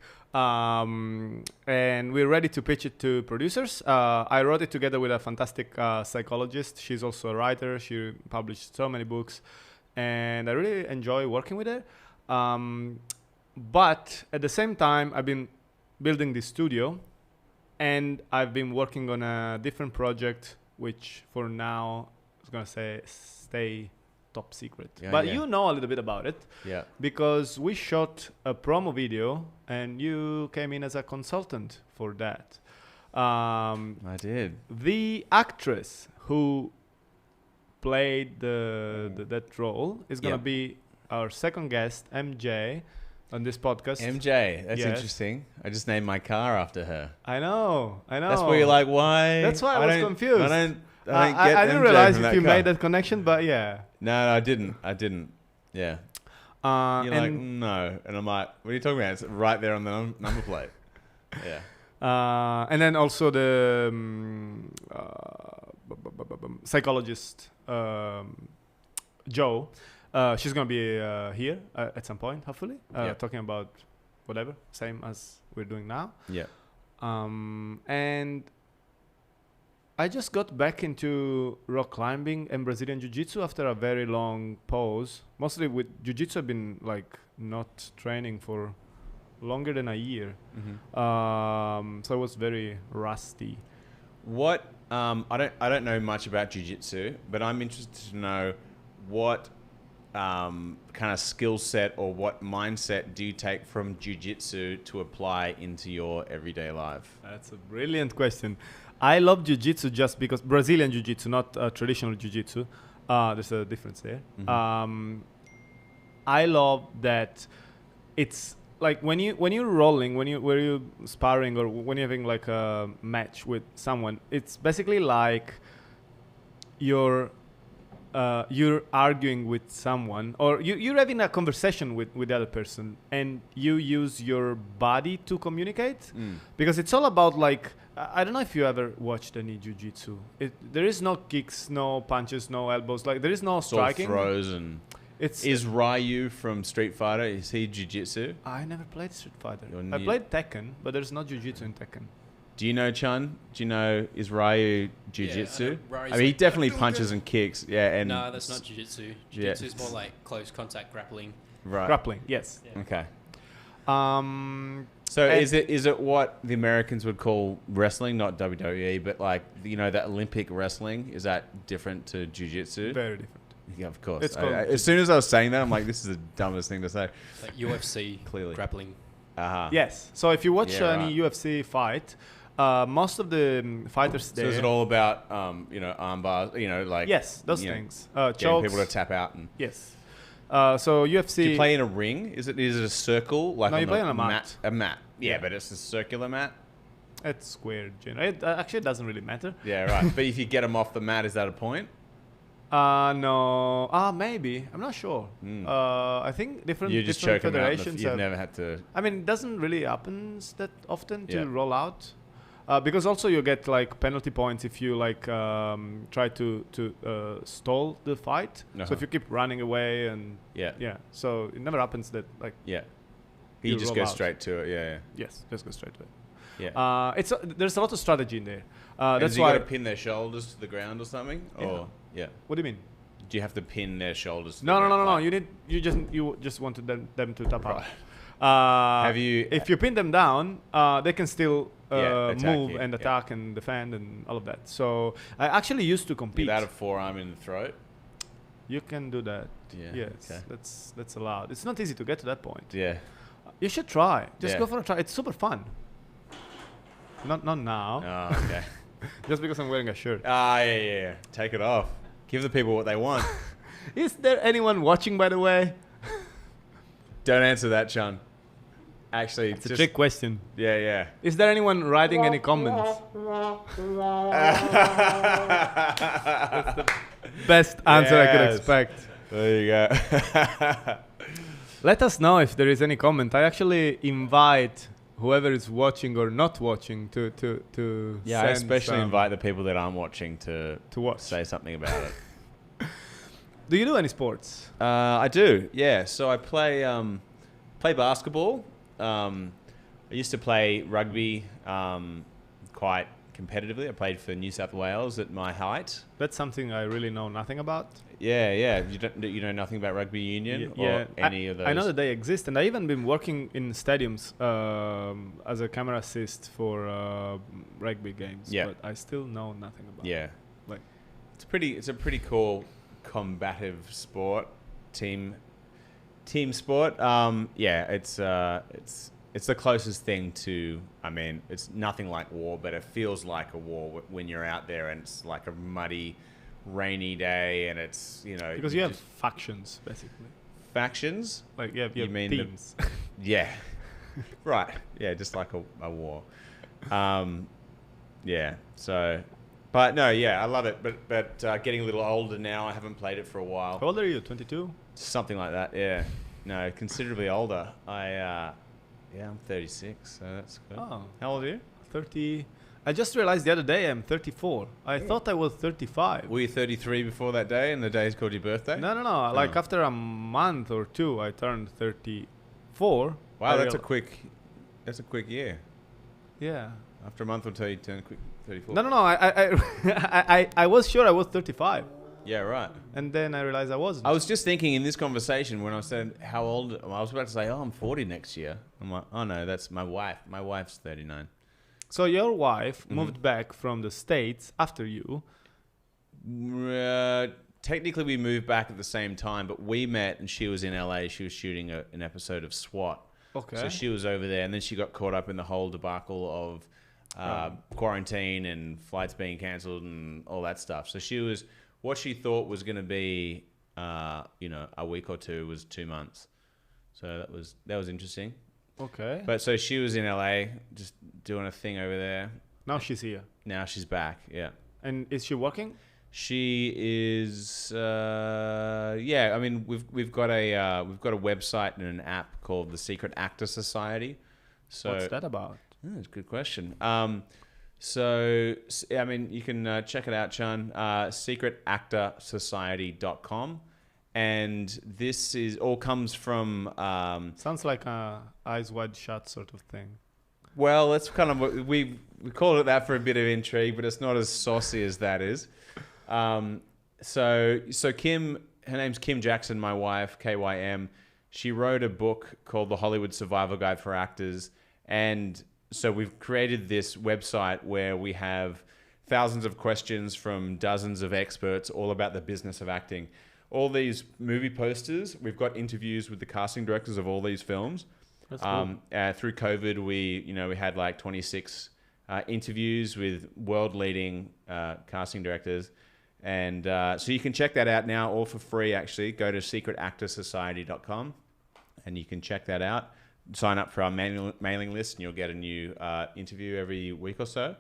Speaker 2: and we're ready to pitch it to producers. I wrote it together with a fantastic psychologist. She's also a writer. She published so many books, and I really enjoy working with her. But at the same time, I've been building this studio, and I've been working on a different project, which for now is gonna stay top secret.
Speaker 1: Yeah,
Speaker 2: but
Speaker 1: yeah.
Speaker 2: you know a little bit about it.
Speaker 1: Yeah.
Speaker 2: Because we shot a promo video and you came in as a consultant for that.
Speaker 1: I did.
Speaker 2: The actress who played that role is going to
Speaker 1: Yeah.
Speaker 2: be our second guest, MJ, on this podcast.
Speaker 1: MJ, that's
Speaker 2: Yes.
Speaker 1: interesting. I just named my car after her.
Speaker 2: I know.
Speaker 1: That's where you're like, why?
Speaker 2: That's why I was confused.
Speaker 1: I don't get
Speaker 2: I didn't
Speaker 1: MJ
Speaker 2: realize
Speaker 1: from
Speaker 2: if
Speaker 1: that
Speaker 2: you
Speaker 1: car.
Speaker 2: made that connection, but yeah.
Speaker 1: No, I didn't. Yeah. You're like, no. And I'm like, what are you talking about? It's right there on the number plate. Yeah.
Speaker 2: And then also the psychologist, Joe. She's going to be here at some point, hopefully,
Speaker 1: Yep.
Speaker 2: talking about whatever, same as we're doing now.
Speaker 1: Yeah.
Speaker 2: And I just got back into rock climbing and Brazilian Jiu-Jitsu after a very long pause. Mostly with Jiu-Jitsu, I've been like not training for longer than a year. So I was very rusty.
Speaker 1: What I don't know much about jiu-jitsu, but I'm interested to know what kind of skill set or what mindset do you take from jiu-jitsu to apply into your everyday life?
Speaker 2: That's a brilliant question. I love jiu-jitsu just because Brazilian jiu-jitsu, not traditional jiu-jitsu. There's a difference there. I love that it's like when you're rolling, when you're sparring, or when you're having like a match with someone, it's basically like you're arguing with someone, or you're having a conversation with the other person, and you use your body to communicate, because it's all about like, I don't know if you ever watched any jiu-jitsu. There is no kicks, no punches, no elbows. Like there is no striking.
Speaker 1: Throws and. Is Ryu from Street Fighter? Is he jiu-jitsu?
Speaker 2: I never played Street Fighter. I played Tekken, but there's no jiu-jitsu in Tekken.
Speaker 1: Do you know Chun? Do you know, is Ryu jiu-jitsu?
Speaker 9: Yeah,
Speaker 1: I mean, he definitely punches and kicks. Yeah, and
Speaker 9: no, that's not jiu-jitsu. Jiu-jitsu is more like close contact grappling.
Speaker 1: Right.
Speaker 2: Grappling, yes.
Speaker 9: Yeah.
Speaker 1: Okay.
Speaker 2: So
Speaker 1: is it what the Americans would call wrestling, not WWE, but like, you know, that Olympic wrestling? Is that different to jiu-jitsu?
Speaker 2: Very different.
Speaker 1: Yeah, of course.
Speaker 2: It's called
Speaker 1: As soon as I was saying that, I'm like, this is the dumbest thing to say.
Speaker 9: Like UFC
Speaker 1: Clearly.
Speaker 9: grappling.
Speaker 2: Yes. So if you watch
Speaker 1: Yeah,
Speaker 2: any UFC fight, most of the fighters
Speaker 1: So
Speaker 2: there.
Speaker 1: is it all about, you know, arm bars, you know, like...
Speaker 2: Yes, those
Speaker 1: you know,
Speaker 2: things.
Speaker 1: getting
Speaker 2: Chokes.
Speaker 1: people to tap out and...
Speaker 2: Yes. So UFC.
Speaker 1: Do you play in a ring? Is it a circle? Like
Speaker 2: No, you play on a mat.
Speaker 1: A mat. Yeah,
Speaker 2: Yeah.
Speaker 1: but it's a circular mat.
Speaker 2: It's square. It actually doesn't really matter.
Speaker 1: Yeah, right. But if you get them off the mat, is that a point?
Speaker 2: No. Maybe. I'm not sure. I think different
Speaker 1: You just choke
Speaker 2: different
Speaker 1: them out.
Speaker 2: federations.
Speaker 1: You've never had to...
Speaker 2: I mean, it doesn't really happen that often to
Speaker 1: Yeah.
Speaker 2: roll out, because also you get like penalty points if you like try to stall the fight. So
Speaker 1: Uh-huh.
Speaker 2: if you keep running away and
Speaker 1: Yeah.
Speaker 2: so it never happens that like
Speaker 1: Yeah. You
Speaker 2: You
Speaker 1: just
Speaker 2: roll
Speaker 1: go
Speaker 2: out.
Speaker 1: straight to it. Yeah,
Speaker 2: yes, just go straight to it.
Speaker 1: yeah.
Speaker 2: It's there's a lot of strategy in there.
Speaker 1: And
Speaker 2: That's
Speaker 1: you
Speaker 2: why.
Speaker 1: got to pin their shoulders to the ground or something?
Speaker 2: Yeah.
Speaker 1: Or yeah.
Speaker 2: What do you mean?
Speaker 1: Do you have to pin their shoulders to
Speaker 2: No,
Speaker 1: the
Speaker 2: no, no,
Speaker 1: ground?
Speaker 2: no, no.
Speaker 1: Like-
Speaker 2: You just wanted them to tap out.
Speaker 1: Right. Have you-
Speaker 2: If you pin them down, they can still
Speaker 1: attack
Speaker 2: move
Speaker 1: you,
Speaker 2: and
Speaker 1: yeah.
Speaker 2: attack and defend and all of that. So I actually used to compete.
Speaker 1: Without a forearm in the throat?
Speaker 2: You can do that.
Speaker 1: Yeah,
Speaker 2: Yes,
Speaker 1: okay.
Speaker 2: that's allowed. It's not easy to get to that point.
Speaker 1: Yeah.
Speaker 2: You should try. Just
Speaker 1: Yeah.
Speaker 2: go for a try. It's super fun. Not now.
Speaker 1: Oh, okay.
Speaker 2: Just because I'm wearing a shirt.
Speaker 1: Yeah. Take it off. Give the people what they want.
Speaker 2: Is there anyone watching, by the way?
Speaker 1: Don't answer that, Chun. Actually,
Speaker 2: It's a trick question.
Speaker 1: Yeah.
Speaker 2: Is there anyone writing any comments? Best answer I could
Speaker 1: Yes.
Speaker 2: expect.
Speaker 1: There you go.
Speaker 2: Let us know if there is any comment. I actually invite whoever is watching or not watching to
Speaker 1: Yeah, I
Speaker 2: send
Speaker 1: especially
Speaker 2: some-
Speaker 1: invite the people that aren't watching to
Speaker 2: watch.
Speaker 1: say something about it.
Speaker 2: Do you do any sports?
Speaker 1: I do, yeah. So I play basketball. I used to play rugby quite competitively. I played for New South Wales at my height.
Speaker 2: That's something I really know nothing about.
Speaker 1: Yeah. You know nothing about rugby union or any of those?
Speaker 2: I know that they exist, and I even been working in stadiums as a camera assist for rugby games.
Speaker 1: Yeah.
Speaker 2: But I still know nothing about.
Speaker 1: Yeah.
Speaker 2: it. Like
Speaker 1: It's a pretty cool combative sport, team sport. It's the closest thing to, I mean, it's nothing like war, but it feels like a war when you're out there and it's like a muddy, rainy day and it's, you know...
Speaker 2: because you have factions basically.
Speaker 1: Factions?
Speaker 2: Like you have
Speaker 1: mean
Speaker 2: teams.
Speaker 1: Yeah. Right. Yeah, just like a war. Yeah, so... But no, yeah, I love it. But getting a little older now, I haven't played it for a while.
Speaker 2: How old are you? 22?
Speaker 1: Something like that, yeah. No, considerably older. I'm 36, so that's good.
Speaker 2: Oh.
Speaker 1: How old are you?
Speaker 2: 30. I just realized the other day I'm 34. I thought I was 35.
Speaker 1: Were you 33 before that day, and the day's called your birthday?
Speaker 2: No. Like after a month or two, I turned 34.
Speaker 1: Wow, that's a quick year.
Speaker 2: Yeah.
Speaker 1: After a month or two, you turn quick 34.
Speaker 2: No. I was sure I was 35.
Speaker 1: Yeah, right.
Speaker 2: And then I realized I wasn't.
Speaker 1: I was just thinking in this conversation when I said how old, I was about to say, oh, I'm 40 next year. I'm like, oh no, that's my wife. My wife's 39.
Speaker 2: So your wife moved back from the States after you.
Speaker 1: Technically, we moved back at the same time, but we met and she was in LA. She was shooting an episode of SWAT.
Speaker 2: Okay.
Speaker 1: So she was over there, and then she got caught up in the whole debacle of quarantine and flights being cancelled and all that stuff. So she was, what she thought was going to be, a week or two was 2 months. So that was interesting.
Speaker 2: Okay.
Speaker 1: But so she was in LA, just doing a thing over there.
Speaker 2: Now she's here.
Speaker 1: Now she's back. Yeah.
Speaker 2: And is she working?
Speaker 1: She is. I mean, we've got a website and an app called the Secret Actor Society. So
Speaker 2: what's that about?
Speaker 1: That's a good question. So I mean, you can check it out, Chan. secretactorsociety.com. And this is all comes from.
Speaker 2: Sounds like a Eyes Wide Shut sort of thing.
Speaker 1: Well, that's kind of what we called it that for a bit of intrigue, but it's not as saucy as that is. So Kim, her name's Kim Jackson, my wife, KYM. She wrote a book called The Hollywood Survival Guide for Actors, and so we've created this website where we have thousands of questions from dozens of experts all about the business of acting. All these movie posters, we've got interviews with the casting directors of all these films.
Speaker 2: That's cool.
Speaker 1: Through COVID, we had like 26 interviews with world-leading casting directors. And so you can check that out now, all for free, actually. Go to secretactorsociety.com and you can check that out. Sign up for our mailing list and you'll get a new interview every week or so.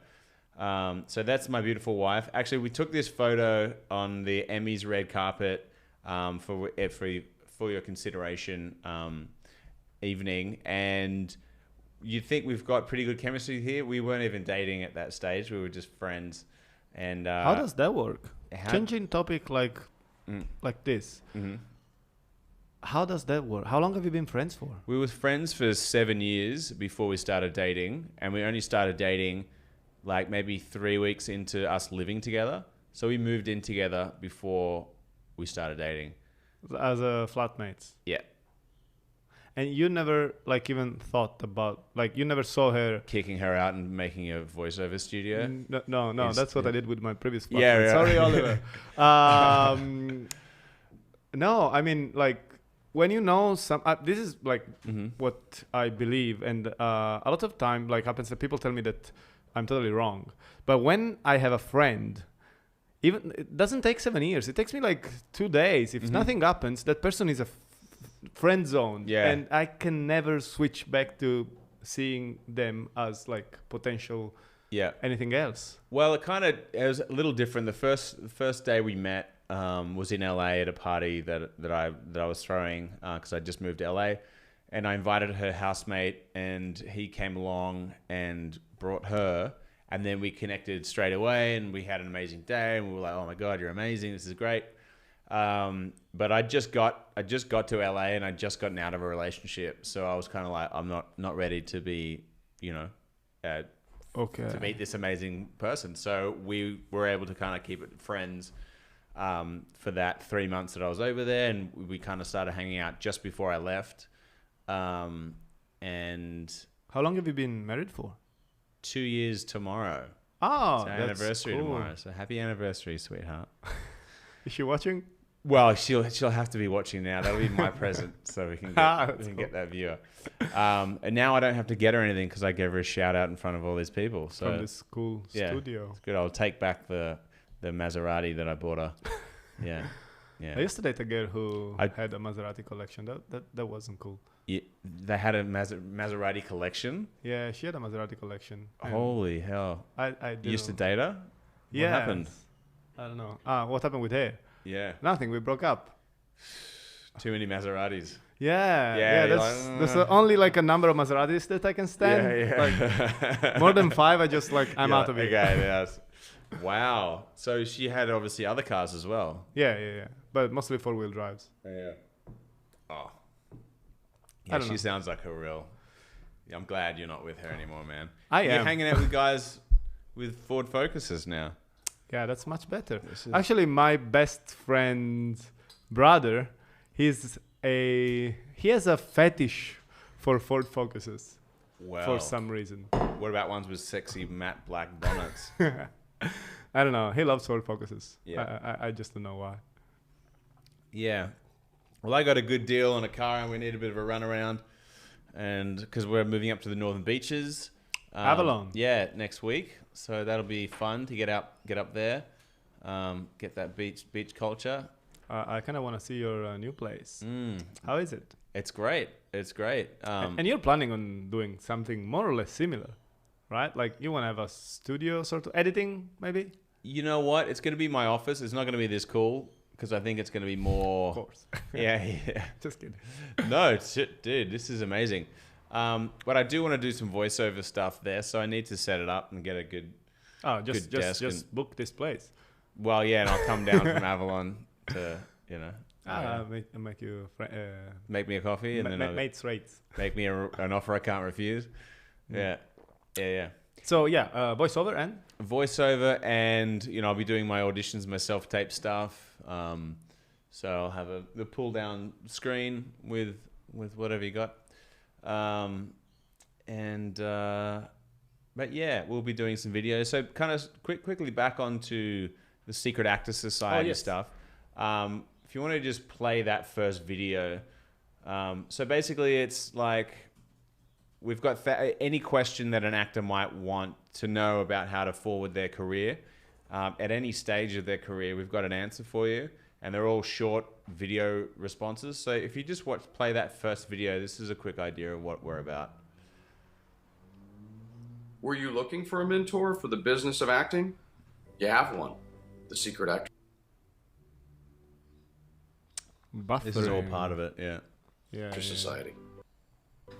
Speaker 1: So that's my beautiful wife. Actually, we took this photo on the Emmys red carpet for your consideration evening. And you'd think we've got pretty good chemistry here. We weren't even dating at that stage. We were just friends. And
Speaker 2: how does that work? Changing topic like this.
Speaker 1: Mm-hmm.
Speaker 2: How does that work? How long have you been friends for?
Speaker 1: We were friends for 7 years before we started dating, and we only started dating like maybe 3 weeks into us living together. So we moved in together before we started dating.
Speaker 2: As a flatmates?
Speaker 1: Yeah.
Speaker 2: And you never even thought about, you never saw her...
Speaker 1: Kicking her out and making a voiceover studio?
Speaker 2: No, that's what I did with my previous flatmate.
Speaker 1: Yeah.
Speaker 2: Sorry, Oliver. No, I mean, when you know some... this is, what I believe. And a lot of time, happens that people tell me that I'm totally wrong. But when I have a friend... Even it doesn't take 7 years. It takes me 2 days. If nothing happens, that person is a friend zone.
Speaker 1: Yeah.
Speaker 2: And I can never switch back to seeing them as potential anything else.
Speaker 1: Well, it was a little different. The first day we met was in LA at a party that I was throwing because I just moved to LA, and I invited her housemate, and he came along and brought her. And then we connected straight away, and we had an amazing day. And we were like, "Oh my God, you're amazing! This is great." But I just got to LA, and I'd just gotten out of a relationship, so I was kind of like, I'm not ready to be, to meet this amazing person. So we were able to kind of keep it friends for that 3 months that I was over there, and we kind of started hanging out just before I left. And
Speaker 2: how long have you been married for?
Speaker 1: 2 years tomorrow.
Speaker 2: Oh,
Speaker 1: it's our
Speaker 2: that's
Speaker 1: anniversary
Speaker 2: cool.
Speaker 1: tomorrow. So happy anniversary, sweetheart.
Speaker 2: Is she watching?
Speaker 1: Well, she'll have to be watching now. That'll be my present, so we can get that viewer. And now I don't have to get her anything because I gave her a shout out in front of all these people. So
Speaker 2: from this cool studio.
Speaker 1: It's good. I'll take back the Maserati that I bought her. Yeah.
Speaker 2: I used to date a girl who had a Maserati collection. That wasn't cool.
Speaker 1: Yeah, they had a Maserati collection?
Speaker 2: Yeah, she had a Maserati collection.
Speaker 1: Holy hell.
Speaker 2: I
Speaker 1: You used to date her?
Speaker 2: Yeah.
Speaker 1: What happened?
Speaker 2: I don't know. What happened with her?
Speaker 1: Yeah.
Speaker 2: Nothing. We broke up.
Speaker 1: Too many Maseratis.
Speaker 2: Yeah. There's only a number of Maseratis that I can stand.
Speaker 1: Yeah.
Speaker 2: More than 5, I just I'm out of it.
Speaker 1: Okay, yes. Wow. So she had obviously other cars as well.
Speaker 2: Yeah. But mostly 4-wheel drives.
Speaker 1: Yeah. Oh. Yeah, she sounds like a real... Yeah, I'm glad you're not with her anymore, man.
Speaker 2: I am.
Speaker 1: You're hanging out with guys with Ford Focuses now.
Speaker 2: Yeah, that's much better.
Speaker 1: This is-
Speaker 2: Actually, my best friend's brother, he has a fetish for Ford Focuses
Speaker 1: Wow.
Speaker 2: for some reason.
Speaker 1: What about ones with sexy matte black bonnets?
Speaker 2: I don't know. He loves Ford Focuses.
Speaker 1: Yeah.
Speaker 2: I just don't know why.
Speaker 1: Yeah. Well, I got a good deal on a car, and we need a bit of a run around, and because we're moving up to the Northern Beaches,
Speaker 2: Avalon.
Speaker 1: Yeah, next week. So that'll be fun to get up there, get that beach culture.
Speaker 2: I kind of want to see your new place. How is it?
Speaker 1: It's great. It's great.
Speaker 2: And you're planning on doing something more or less similar, right? Like you want to have a studio sort of editing, maybe?
Speaker 1: You know what? It's going to be my office. It's not going to be this cool because I think it's going to be more.
Speaker 2: Of course.
Speaker 1: Yeah.
Speaker 2: Just kidding.
Speaker 1: No, shit, dude, this is amazing. But I do want to do some voiceover stuff there, so I need to set it up and get a good.
Speaker 2: Just
Speaker 1: desk
Speaker 2: book this place.
Speaker 1: Well, yeah, and I'll come down from Avalon to
Speaker 2: Make you
Speaker 1: make me a coffee and then
Speaker 2: mates rates.
Speaker 1: make me an offer I can't refuse. Yeah.
Speaker 2: So voiceover and
Speaker 1: Voiceover, and I'll be doing my auditions, my self-tape stuff. So I'll have the pull down screen with whatever you got. But yeah, we'll be doing some videos. So kind of quickly back onto the Secret Actor Society stuff. If you want to just play that first video. So basically it's like we've got any question that an actor might want to know about how to forward their career. At any stage of their career, we've got an answer for you. And they're all short video responses. So if you just play that first video, this is a quick idea of what we're about.
Speaker 10: Were you looking for a mentor for the business of acting? You have one. The Secret Actor.
Speaker 1: This is all part of it,
Speaker 10: Society.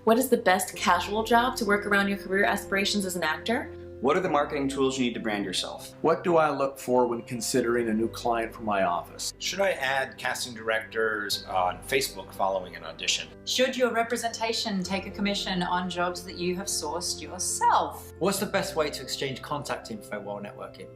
Speaker 11: What is the best casual job to work around your career aspirations as an actor?
Speaker 12: What are the marketing tools you need to brand yourself?
Speaker 13: What do I look for when considering a new client for my office?
Speaker 6: Should I add casting directors on Facebook following an audition?
Speaker 14: Should your representation take a commission on jobs that you have sourced yourself?
Speaker 15: What's the best way to exchange contact info while networking?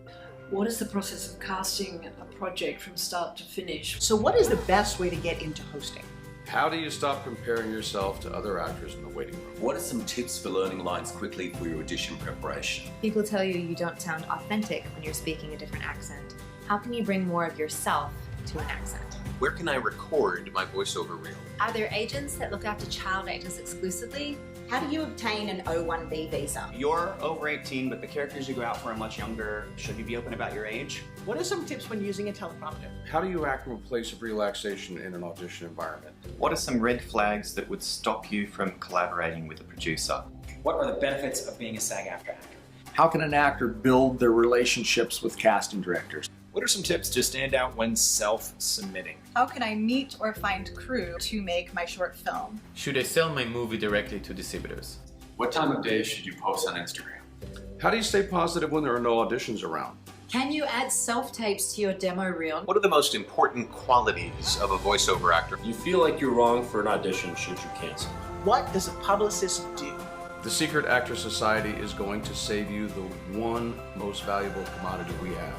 Speaker 16: What is the process of casting a project from start to finish?
Speaker 17: So what is the best way to get into hosting?
Speaker 10: How do you stop comparing yourself to other actors in the waiting room?
Speaker 5: What are some tips for learning lines quickly for your audition preparation?
Speaker 18: People tell you you don't sound authentic when you're speaking a different accent. How can you bring more of yourself to an accent?
Speaker 5: Where can I record my voiceover reel?
Speaker 18: Are there agents that look after child actors exclusively?
Speaker 17: How do you obtain an O1B visa?
Speaker 12: You're over 18, but the characters you go out for are much younger. Should you be open about your age?
Speaker 17: What are some tips when using a teleprompter?
Speaker 10: How do you act from a place of relaxation in an audition environment?
Speaker 19: What are some red flags that would stop you from collaborating with a producer?
Speaker 15: What are the benefits of being a SAG-AFTRA actor?
Speaker 13: How can an actor build their relationships with casting directors?
Speaker 6: What are some tips to stand out when self-submitting?
Speaker 20: How can I meet or find crew to make my short film?
Speaker 21: Should I sell my movie directly to distributors?
Speaker 5: What time of day should you post on Instagram?
Speaker 10: How do you stay positive when there are no auditions around?
Speaker 14: Can you add self-tapes to your demo reel?
Speaker 5: What are the most important qualities of a voiceover actor?
Speaker 22: You feel like you're wrong for an audition should you cancel.
Speaker 17: What does a publicist do?
Speaker 10: The Secret Actor Society is going to save you the one most valuable commodity we have.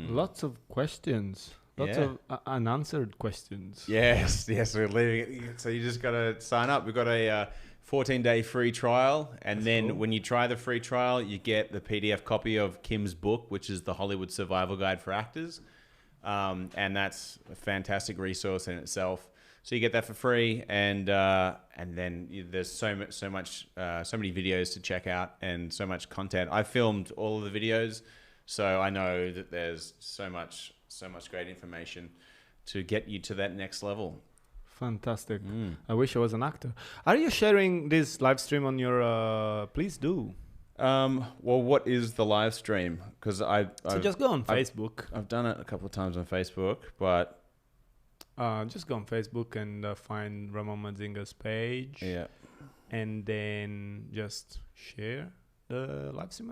Speaker 2: Lots of questions. Lots of unanswered questions.
Speaker 1: Yes, we're leaving it. So you just got to sign up. We've got a 14-day free trial. And then when you try the free trial, you get the PDF copy of Kim's book, which is the Hollywood Survival Guide for Actors. And that's a fantastic resource in itself. So you get that for free. And then there's so many videos to check out and so much content. I filmed all of the videos. So I know that there's so much great information to get you to that next level.
Speaker 2: Fantastic. I wish I was an actor. Are you sharing this live stream on your... please do.
Speaker 1: Well, what is the live stream? Because
Speaker 2: So just go on Facebook.
Speaker 1: I've done it a couple of times on Facebook, but...
Speaker 2: just go on Facebook and find Ramon Mazinga's page.
Speaker 1: Yeah.
Speaker 2: And then just share the live stream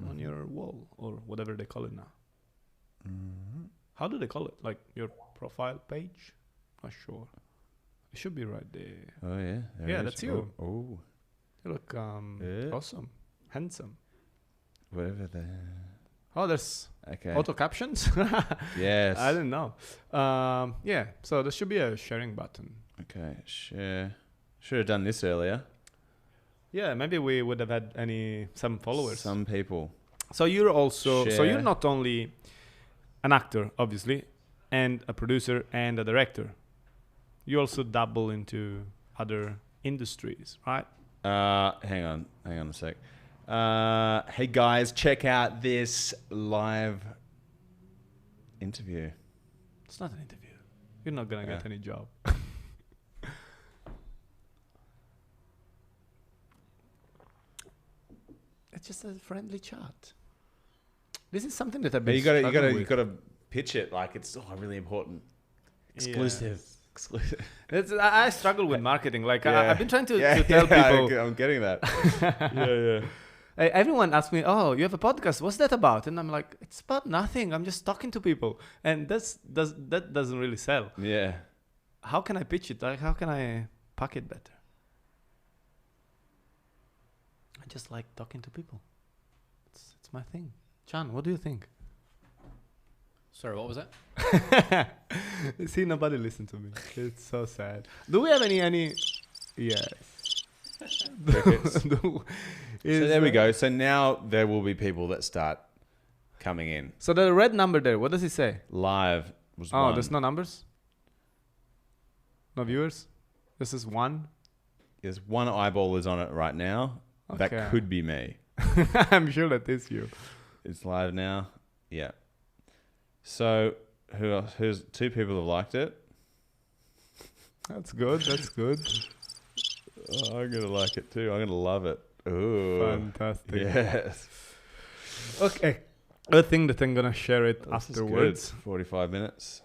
Speaker 2: on your wall or whatever they call it now. how do they call it? Like your profile page? Not sure. It should be right there.
Speaker 1: Oh yeah. There
Speaker 2: Yeah,
Speaker 1: it is.
Speaker 2: that's you.
Speaker 1: Oh.
Speaker 2: You look awesome, handsome.
Speaker 1: Whatever the.
Speaker 2: Oh, there's
Speaker 1: Okay.
Speaker 2: auto captions.
Speaker 1: Yes.
Speaker 2: I didn't know. Yeah, so there should be a sharing button.
Speaker 1: Okay. Share. Should have done this earlier.
Speaker 2: Yeah, maybe we would have had some followers.
Speaker 1: Some people.
Speaker 2: So you're also so you're
Speaker 1: Share.
Speaker 2: not only an actor, obviously, and a producer and a director. You also dabble into other industries, right?
Speaker 1: Hang on a sec. Hey guys, check out this live interview.
Speaker 2: It's not an interview. You're not gonna get any job. It's just a friendly chat. This is something that I've been
Speaker 1: You
Speaker 2: struggling with.
Speaker 1: gotta pitch it like it's really important. Exclusive.
Speaker 2: Yes.
Speaker 1: Exclusive.
Speaker 2: I struggle with marketing. Like
Speaker 1: Yeah.
Speaker 2: I've been trying to
Speaker 1: Yeah,
Speaker 2: tell people.
Speaker 1: I'm getting that. Yeah.
Speaker 2: Everyone asks me, "Oh, you have a podcast? What's that about?" And I'm like, "It's about nothing. I'm just talking to people." And that doesn't really sell.
Speaker 1: Yeah.
Speaker 2: How can I pitch it? Like, how can I pack it better? I just like talking to people. It's my thing. Chan, what do you think?
Speaker 9: Sorry, what was that?
Speaker 2: See, nobody listened to me. It's so sad. Do we have any? Yes.
Speaker 1: So there we go. So now there will be people that start coming in.
Speaker 2: So the red number there, what does it say?
Speaker 1: Live was
Speaker 2: Oh,
Speaker 1: one.
Speaker 2: there's no numbers? No viewers? This is one?
Speaker 1: There's one eyeball is on it right now.
Speaker 2: Okay.
Speaker 1: That could be me.
Speaker 2: I'm sure that is you.
Speaker 1: It's live now. Yeah. So who else? Who's two people have liked it?
Speaker 2: That's good. That's good.
Speaker 1: Oh, I'm gonna like it too. I'm gonna love it. Ooh.
Speaker 2: Fantastic.
Speaker 1: Yes.
Speaker 2: Okay. I think that I'm gonna share it
Speaker 1: This is
Speaker 2: afterwards.
Speaker 1: good. 45 minutes.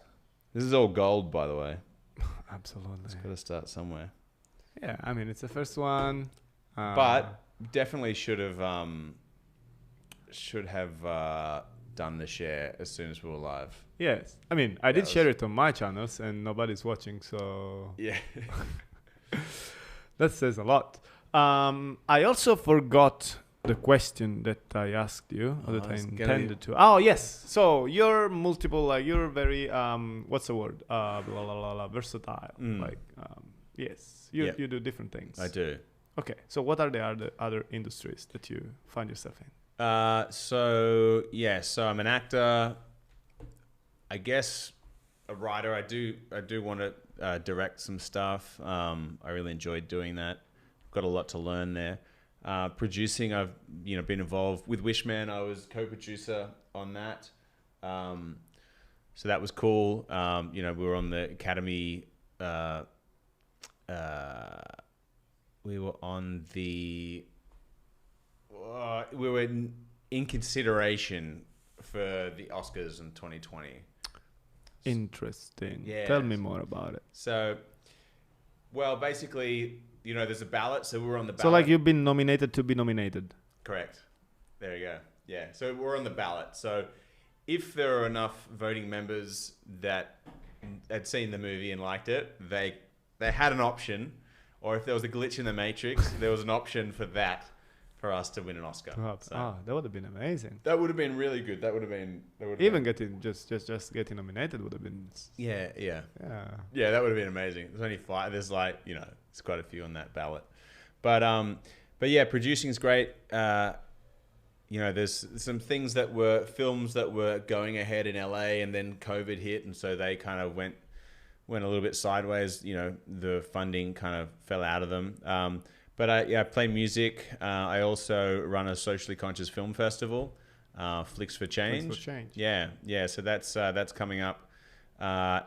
Speaker 1: This is all gold, by the way.
Speaker 2: Absolutely.
Speaker 1: It's got to start somewhere.
Speaker 2: Yeah, I mean it's the first one.
Speaker 1: But definitely should have done the share as soon as we were live.
Speaker 2: Yes. I mean I did share it on my channels and nobody's watching, so
Speaker 1: Yeah.
Speaker 2: that says a lot. I also forgot the question that I asked you, or that I intended to. Oh yes. So you're multiple. You're very what's the word? Blah, blah, blah, blah, versatile. Like yes, you do different things.
Speaker 1: I do.
Speaker 2: Okay. So what are the other industries that you find yourself in?
Speaker 1: So I'm an actor. I guess a writer. I do want to direct some stuff. I really enjoyed doing that. Got a lot to learn there. Producing, I've been involved with Wishman. I was co-producer on that, so that was cool. We were on the Academy. We were on the. We were in consideration for the Oscars in 2020.
Speaker 2: Interesting.
Speaker 1: Yeah.
Speaker 2: Tell me more about it.
Speaker 1: So, well, basically, there's a ballot. So we were on the ballot.
Speaker 2: So like you've been nominated to be nominated.
Speaker 1: Correct. There you go. Yeah. So we're on the ballot. So if there are enough voting members that had seen the movie and liked it, they had an option. Or if there was a glitch in the Matrix, there was an option for us to win an Oscar.
Speaker 2: Perhaps.
Speaker 1: So
Speaker 2: That would have been amazing.
Speaker 1: that would have been really good. That would have been.
Speaker 2: Even getting just getting nominated would have been.
Speaker 1: Yeah.
Speaker 2: Yeah.
Speaker 1: That would have been amazing. There's only 5. There's there's quite a few on that ballot, but yeah, producing is great. There's some things that were films that were going ahead in LA, and then COVID hit, and so they kind of went a little bit sideways. The funding kind of fell out of them. But I play music. I also run a socially conscious film festival, Flicks for Change.
Speaker 2: Flicks for Change.
Speaker 1: Yeah. So that's coming up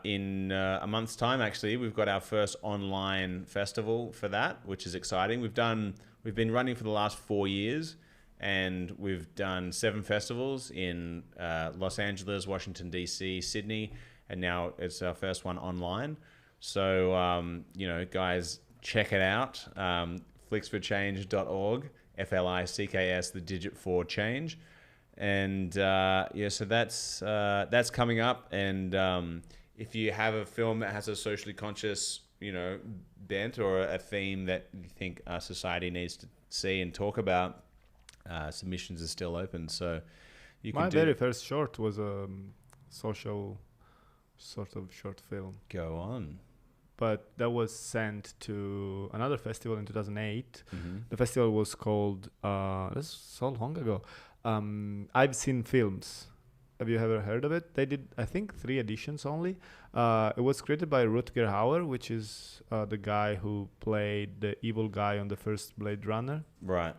Speaker 1: in a month's time. Actually, we've got our first online festival for that, which is exciting. We've been running for the last 4 years, and we've done 7 festivals in Los Angeles, Washington D.C., Sydney, and now it's our first one online. So guys, check it out. Flicksforchange.org, FLICKS, the digit 4 change. And so that's coming up. And if you have a film that has a socially conscious, bent or a theme that you think our society needs to see and talk about, submissions are still open. So you can
Speaker 2: My very first short was a social sort of short film.
Speaker 1: Go on.
Speaker 2: But that was sent to another festival in 2008.
Speaker 1: Mm-hmm.
Speaker 2: The festival was called, that's so long ago, I've Seen Films. Have you ever heard of it? They did, I think, 3 editions only. It was created by Rutger Hauer, which is the guy who played the evil guy on the first Blade Runner.
Speaker 1: Right.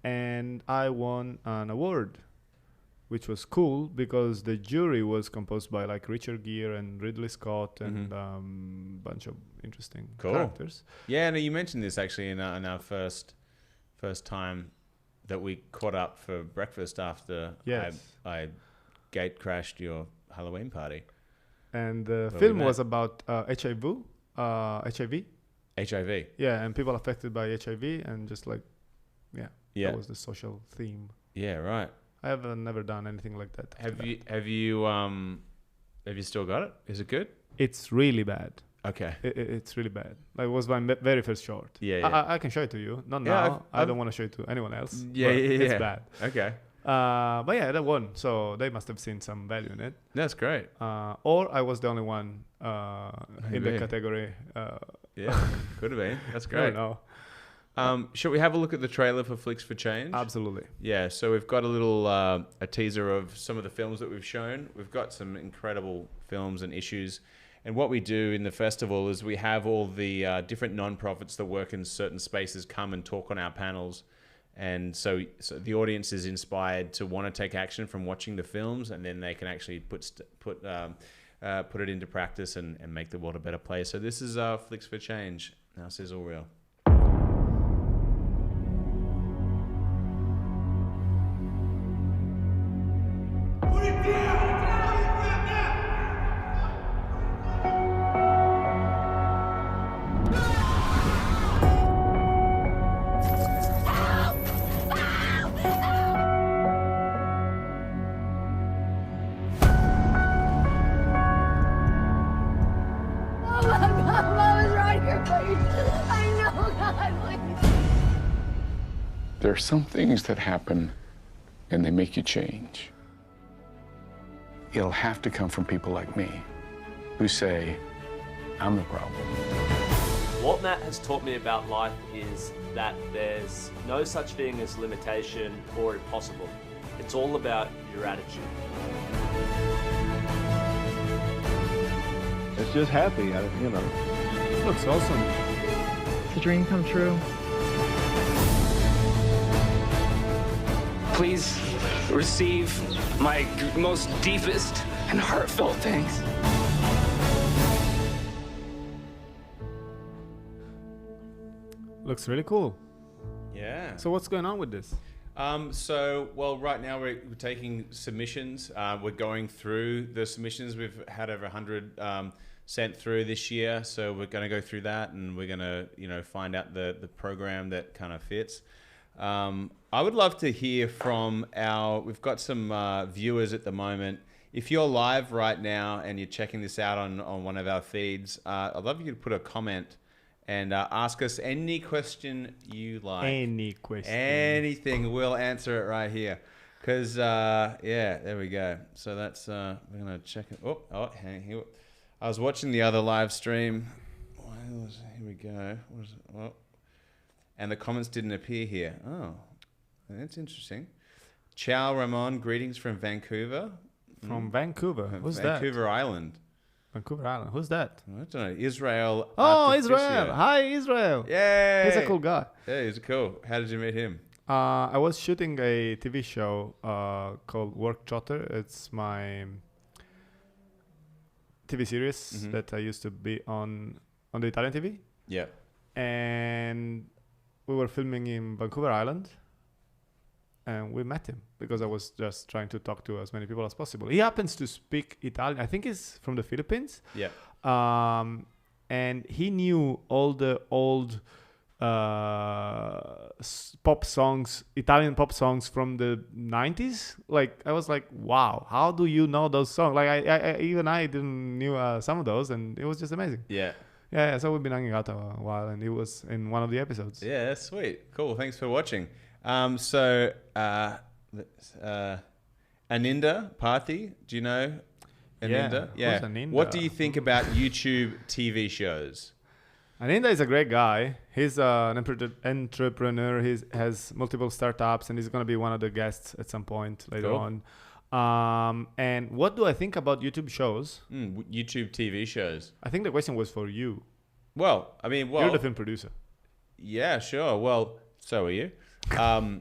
Speaker 2: And I won an award, which was cool because the jury was composed by like Richard Gere and Ridley Scott and bunch of interesting characters.
Speaker 1: Yeah, no, you mentioned this actually in our first time that we caught up for breakfast after I gate crashed your Halloween party.
Speaker 2: And the film was about HIV.
Speaker 1: HIV.
Speaker 2: Yeah, and people affected by HIV and just like, that was the social theme.
Speaker 1: Yeah, right.
Speaker 2: I have never done anything like that.
Speaker 1: Have you still got it? Is it good?
Speaker 2: It's really bad.
Speaker 1: Okay.
Speaker 2: It's really bad. Like, it was my very first short.
Speaker 1: Yeah.
Speaker 2: I can show it to you. Not now. I don't want to show it to anyone else.
Speaker 1: Yeah.
Speaker 2: It's bad.
Speaker 1: Okay.
Speaker 2: But yeah, that won. So they must have seen some value in it.
Speaker 1: That's great.
Speaker 2: Or I was the only one in the category.
Speaker 1: Yeah, could have been. That's great.
Speaker 2: I don't know.
Speaker 1: Shall we have a look at the trailer for Flicks for Change?
Speaker 2: Absolutely.
Speaker 1: Yeah, so we've got a little a teaser of some of the films that we've shown. We've got some incredible films and issues. And what we do in the festival is we have all the different non-profits that work in certain spaces come and talk on our panels. And so the audience is inspired to want to take action from watching the films, and then they can actually put it into practice and make the world a better place. So this is Flicks for Change. Now Sizzle Reel.
Speaker 3: There are some things that happen and they make you change. It'll have to come from people like me who say, I'm the problem.
Speaker 4: What Matt has taught me about life is that there's no such thing as limitation or impossible. It's all about your attitude.
Speaker 23: It's just happy,
Speaker 2: Looks awesome.
Speaker 24: It's a dream come true.
Speaker 25: Please receive my most deepest and heartfelt thanks.
Speaker 2: Looks really cool.
Speaker 1: Yeah.
Speaker 2: So what's going on with this?
Speaker 1: Right now we're taking submissions. We're going through the submissions. We've had over 100 sent through this year. So we're going to go through that, and we're going to, find out the program that kind of fits. I would love to hear from we've got some viewers at the moment. If you're live right now and you're checking this out on one of our feeds, I'd love you to put a comment and ask us any question you like.
Speaker 2: Any question.
Speaker 1: Anything. We'll answer it right here. Because, there we go. So that's, we're going to check it. Hang here. I was watching the other live stream. Here we go. What is it? Oh. And the comments didn't appear here. Oh, that's interesting. Ciao, Ramon. Greetings from Vancouver.
Speaker 2: From Vancouver. Who's that?
Speaker 1: Vancouver Island.
Speaker 2: Vancouver Island. Who's that?
Speaker 1: I don't know. Israel.
Speaker 2: Oh, Israel. Hi, Israel.
Speaker 1: Yay.
Speaker 2: He's a cool guy.
Speaker 1: Yeah, he's cool. How did you meet him?
Speaker 2: I was shooting a TV show called Work Trotter. It's my TV series that I used to be on the Italian TV.
Speaker 1: Yeah.
Speaker 2: And we were filming in Vancouver Island, and we met him because I was just trying to talk to as many people as possible. He happens to speak Italian. I think he's from the Philippines.
Speaker 1: Yeah.
Speaker 2: And he knew all the old pop songs, Italian pop songs from the 90s. Like I was like, wow, how do you know those songs? Like I didn't knew some of those, and it was just amazing.
Speaker 1: Yeah.
Speaker 2: Yeah, so we've been hanging out a while, and it was in one of the episodes.
Speaker 1: Yeah, that's sweet. Cool. Thanks for watching. Aninda Parthi, do you know Aninda?
Speaker 2: Yeah. Who's Aninda?
Speaker 1: What do you think about YouTube TV shows?
Speaker 2: Aninda is a great guy. He's an entrepreneur. He has multiple startups, and he's going to be one of the guests at some point later on. And what do I think about YouTube shows?
Speaker 1: YouTube TV shows.
Speaker 2: I think the question was for you.
Speaker 1: Well, I mean,
Speaker 2: you're the film producer.
Speaker 1: Yeah, sure. Well, so are you. I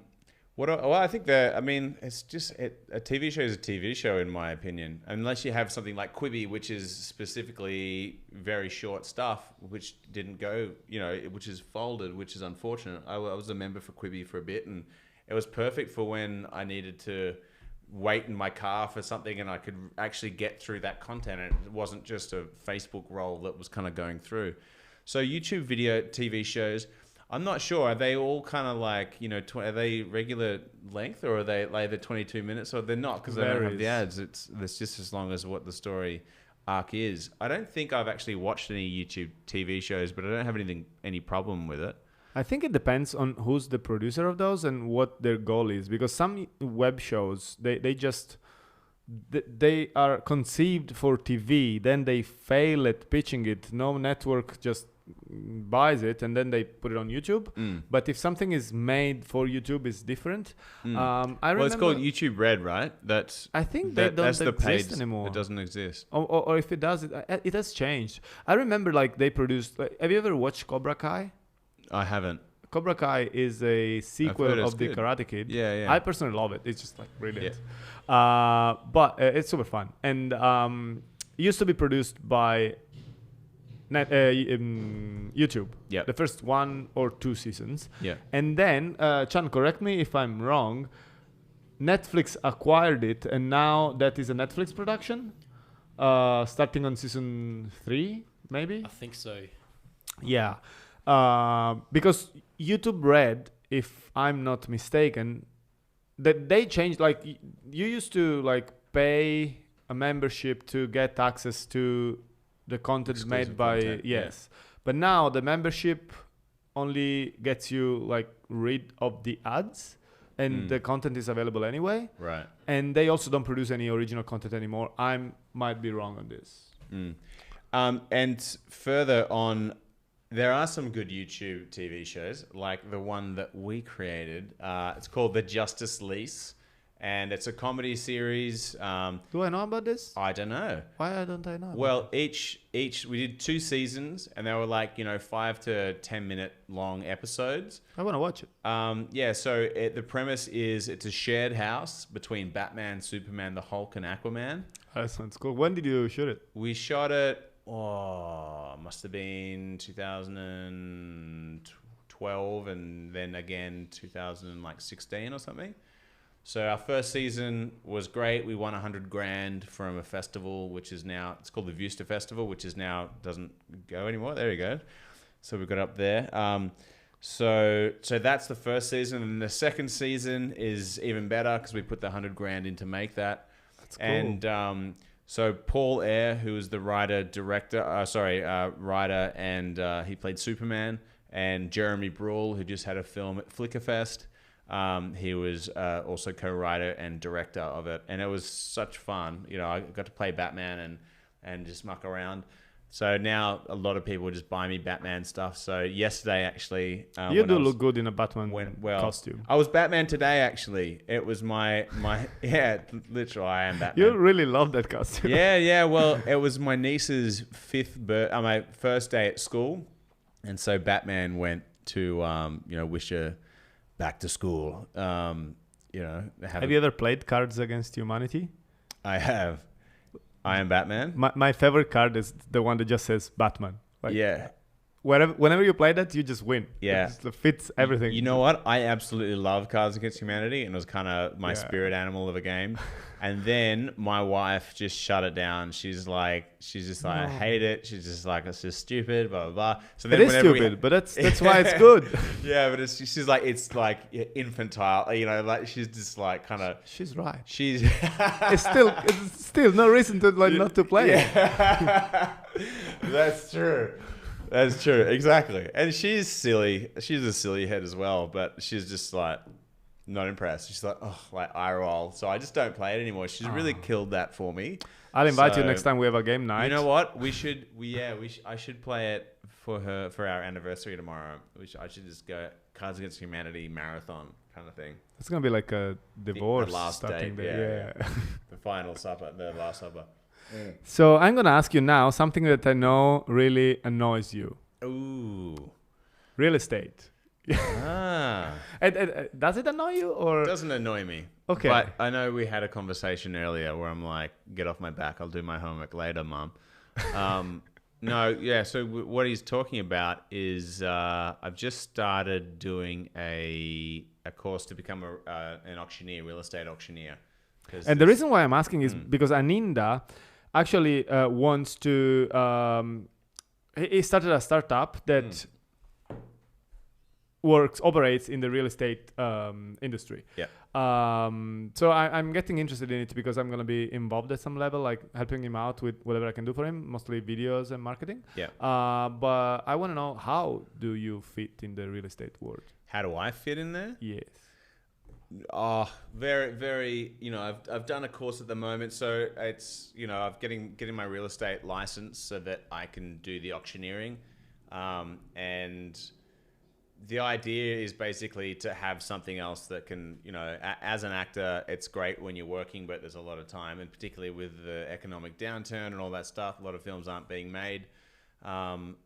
Speaker 1: think it's just a TV show is a TV show in my opinion, unless you have something like Quibi, which is specifically very short stuff, which didn't go, which is folded, which is unfortunate. I was a member for Quibi for a bit, and it was perfect for when I needed to wait in my car for something and I could actually get through that content. And it wasn't just a Facebook roll that was kind of going through. So YouTube video TV shows, I'm not sure. Are they all kind of like, are they regular length, or are they like the 22 minutes, or they're not because they don't have the ads? It's just as long as what the story arc is. I don't think I've actually watched any YouTube TV shows, but I don't have any problem with it.
Speaker 2: I think it depends on who's the producer of those and what their goal is, because some web shows, they are conceived for TV, then they fail at pitching it. No network just buys it, and then they put it on YouTube. But if something is made for YouTube, it's different. I remember,
Speaker 1: it's called YouTube Red, right?
Speaker 2: I think that's exist anymore.
Speaker 1: It doesn't exist.
Speaker 2: Or if it does, it has changed. I remember they produced. Have you ever watched Cobra Kai?
Speaker 1: I haven't.
Speaker 2: Cobra Kai is a sequel of the Karate Kid.
Speaker 1: Yeah.
Speaker 2: I personally love it. It's just brilliant. Yeah. But it's super fun, and it used to be produced by YouTube.
Speaker 1: Yeah.
Speaker 2: The first 1 or 2 seasons.
Speaker 1: Yeah.
Speaker 2: And then, Chan, correct me if I'm wrong, Netflix acquired it, and now that is a Netflix production, starting on season 3, maybe?
Speaker 9: I think so.
Speaker 2: Yeah. Because YouTube Red, if I'm not mistaken, that they changed, you used to pay a membership to get access to the content
Speaker 1: Exclusive
Speaker 2: made by
Speaker 1: content,
Speaker 2: but now the membership only gets you rid of the ads, and the content is available anyway,
Speaker 1: right?
Speaker 2: And they also don't produce any original content anymore. I might be wrong on this.
Speaker 1: And further on, there are some good YouTube TV shows, like the one that we created. It's called The Justice Lease, and it's a comedy series.
Speaker 2: Do I know about this?
Speaker 1: I don't know.
Speaker 2: Why don't I know?
Speaker 1: Well, each we did 2 seasons, and they were 5 to 10 minute long episodes.
Speaker 2: I want to watch it.
Speaker 1: So the premise is it's a shared house between Batman, Superman, the Hulk, and Aquaman.
Speaker 2: That sounds cool. When did you shoot it?
Speaker 1: We shot it. Must have been 2012, and then again 2016 or something. So our first season was great. We won $100,000 from a festival, which is now, it's called the Vista Festival, which is now doesn't go anymore. There you go. So we got up there. So that's the first season, and the second season is even better because we put the $100,000 in to make that.
Speaker 2: That's cool.
Speaker 1: And so Paul Ayer, who is the writer, and he played Superman, and Jeremy Bruhl, who just had a film at Flickerfest. He was also co-writer and director of it, and it was such fun. I got to play Batman and just muck around. So now a lot of people just buy me Batman stuff. So yesterday, actually,
Speaker 2: you do look good in a Batman costume.
Speaker 1: I was Batman today, actually. It was my literally, I am Batman.
Speaker 2: You really love that costume.
Speaker 1: Yeah. Well, it was my niece's my first day at school, and so Batman went to wish her back to school.
Speaker 2: Have you ever played Cards Against Humanity?
Speaker 1: I have. I am Batman.
Speaker 2: My favorite card is the one that just says Batman.
Speaker 1: Yeah.
Speaker 2: whenever you play that, you just win.
Speaker 1: Yeah.
Speaker 2: It just fits everything.
Speaker 1: You know what? I absolutely love Cards Against Humanity, and it was kind of my spirit animal of a game. And then my wife just shut it down. She's just like, I hate it. She's just like, it's just stupid, blah, blah, blah. So then
Speaker 2: it is stupid, but that's why it's good.
Speaker 1: Yeah, but she's like, it's like infantile, you know, like she's just like kind of.
Speaker 2: She's right.
Speaker 1: She's.
Speaker 2: it's still no reason to not to play.
Speaker 1: Yeah. That's true. That's true. Exactly. And she's silly. She's a silly head as well, but she's just like not impressed. She's like, oh, like eye roll. So I just don't play it anymore. She's really killed that for me.
Speaker 2: I'll invite you next time we have a game night.
Speaker 1: You know what? I should play it for her for our anniversary tomorrow. I should just go Cards Against Humanity marathon kind of thing.
Speaker 2: It's gonna be like a divorce.
Speaker 1: The last date.
Speaker 2: Yeah.
Speaker 1: The final supper. The last supper. Mm.
Speaker 2: So I'm gonna ask you now something that I know really annoys you.
Speaker 1: Ooh.
Speaker 2: Real estate.
Speaker 1: Ah.
Speaker 2: Does it annoy you or?
Speaker 1: It doesn't annoy me.
Speaker 2: Okay.
Speaker 1: But I know we had a conversation earlier where I'm like, get off my back. I'll do my homework later, Mum. No, yeah. So what he's talking about is I've just started doing a course to become an auctioneer, real estate auctioneer.
Speaker 2: And the reason why I'm asking is because Aninda actually wants to. He started a startup that operates in the real estate industry.
Speaker 1: Yeah.
Speaker 2: So I'm getting interested in it because I'm going to be involved at some level, like helping him out with whatever I can do for him, mostly videos and marketing.
Speaker 1: Yeah.
Speaker 2: But I want to know, how do you fit in the real estate world?
Speaker 1: How do I fit in there?
Speaker 2: Yes.
Speaker 1: Oh, very, very. You know, I've done a course at the moment, so it's I'm getting my real estate license so that I can do the auctioneering, and the idea is basically to have something else that can, as an actor, it's great when you're working, but there's a lot of time, and particularly with the economic downturn and all that stuff, a lot of films aren't being made.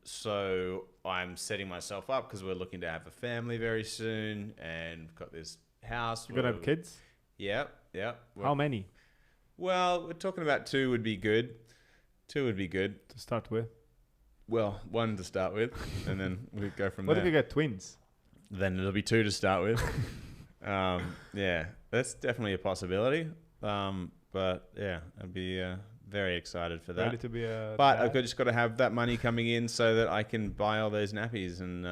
Speaker 1: So I'm setting myself up because we're looking to have a family very soon, and we've got this house.
Speaker 2: You're gonna have kids?
Speaker 1: Yep.
Speaker 2: How many?
Speaker 1: Well, we're talking about 2 would be good. 2 would be good
Speaker 2: to start with.
Speaker 1: Well, 1 to start with, and then we go from
Speaker 2: what
Speaker 1: there.
Speaker 2: What if you get twins?
Speaker 1: Then it'll be 2 to start with. Yeah, that's definitely a possibility. But yeah, I'd be very excited for that.
Speaker 2: Ready to be a
Speaker 1: but
Speaker 2: dad?
Speaker 1: I've just got to have that money coming in so that I can buy all those nappies and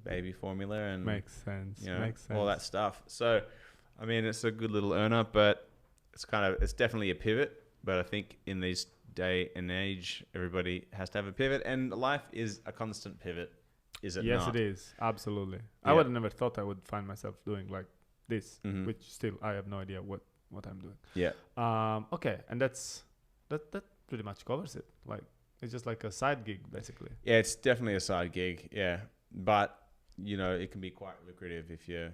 Speaker 1: baby formula and
Speaker 2: makes sense. Makes sense.
Speaker 1: All that stuff. So, I mean, it's a good little earner, but it's definitely a pivot. But I think in these day and age, everybody has to have a pivot, and life is a constant pivot, is it not?
Speaker 2: Yes, it is. Absolutely.
Speaker 1: Yeah.
Speaker 2: I would have never thought I would find myself doing like this,
Speaker 1: Mhm.
Speaker 2: which still I have no idea what I'm doing.
Speaker 1: Yeah.
Speaker 2: Okay, and that pretty much covers it. Like, it's just like a side gig, basically.
Speaker 1: Yeah, it's definitely a side gig. Yeah, but it can be quite lucrative if you're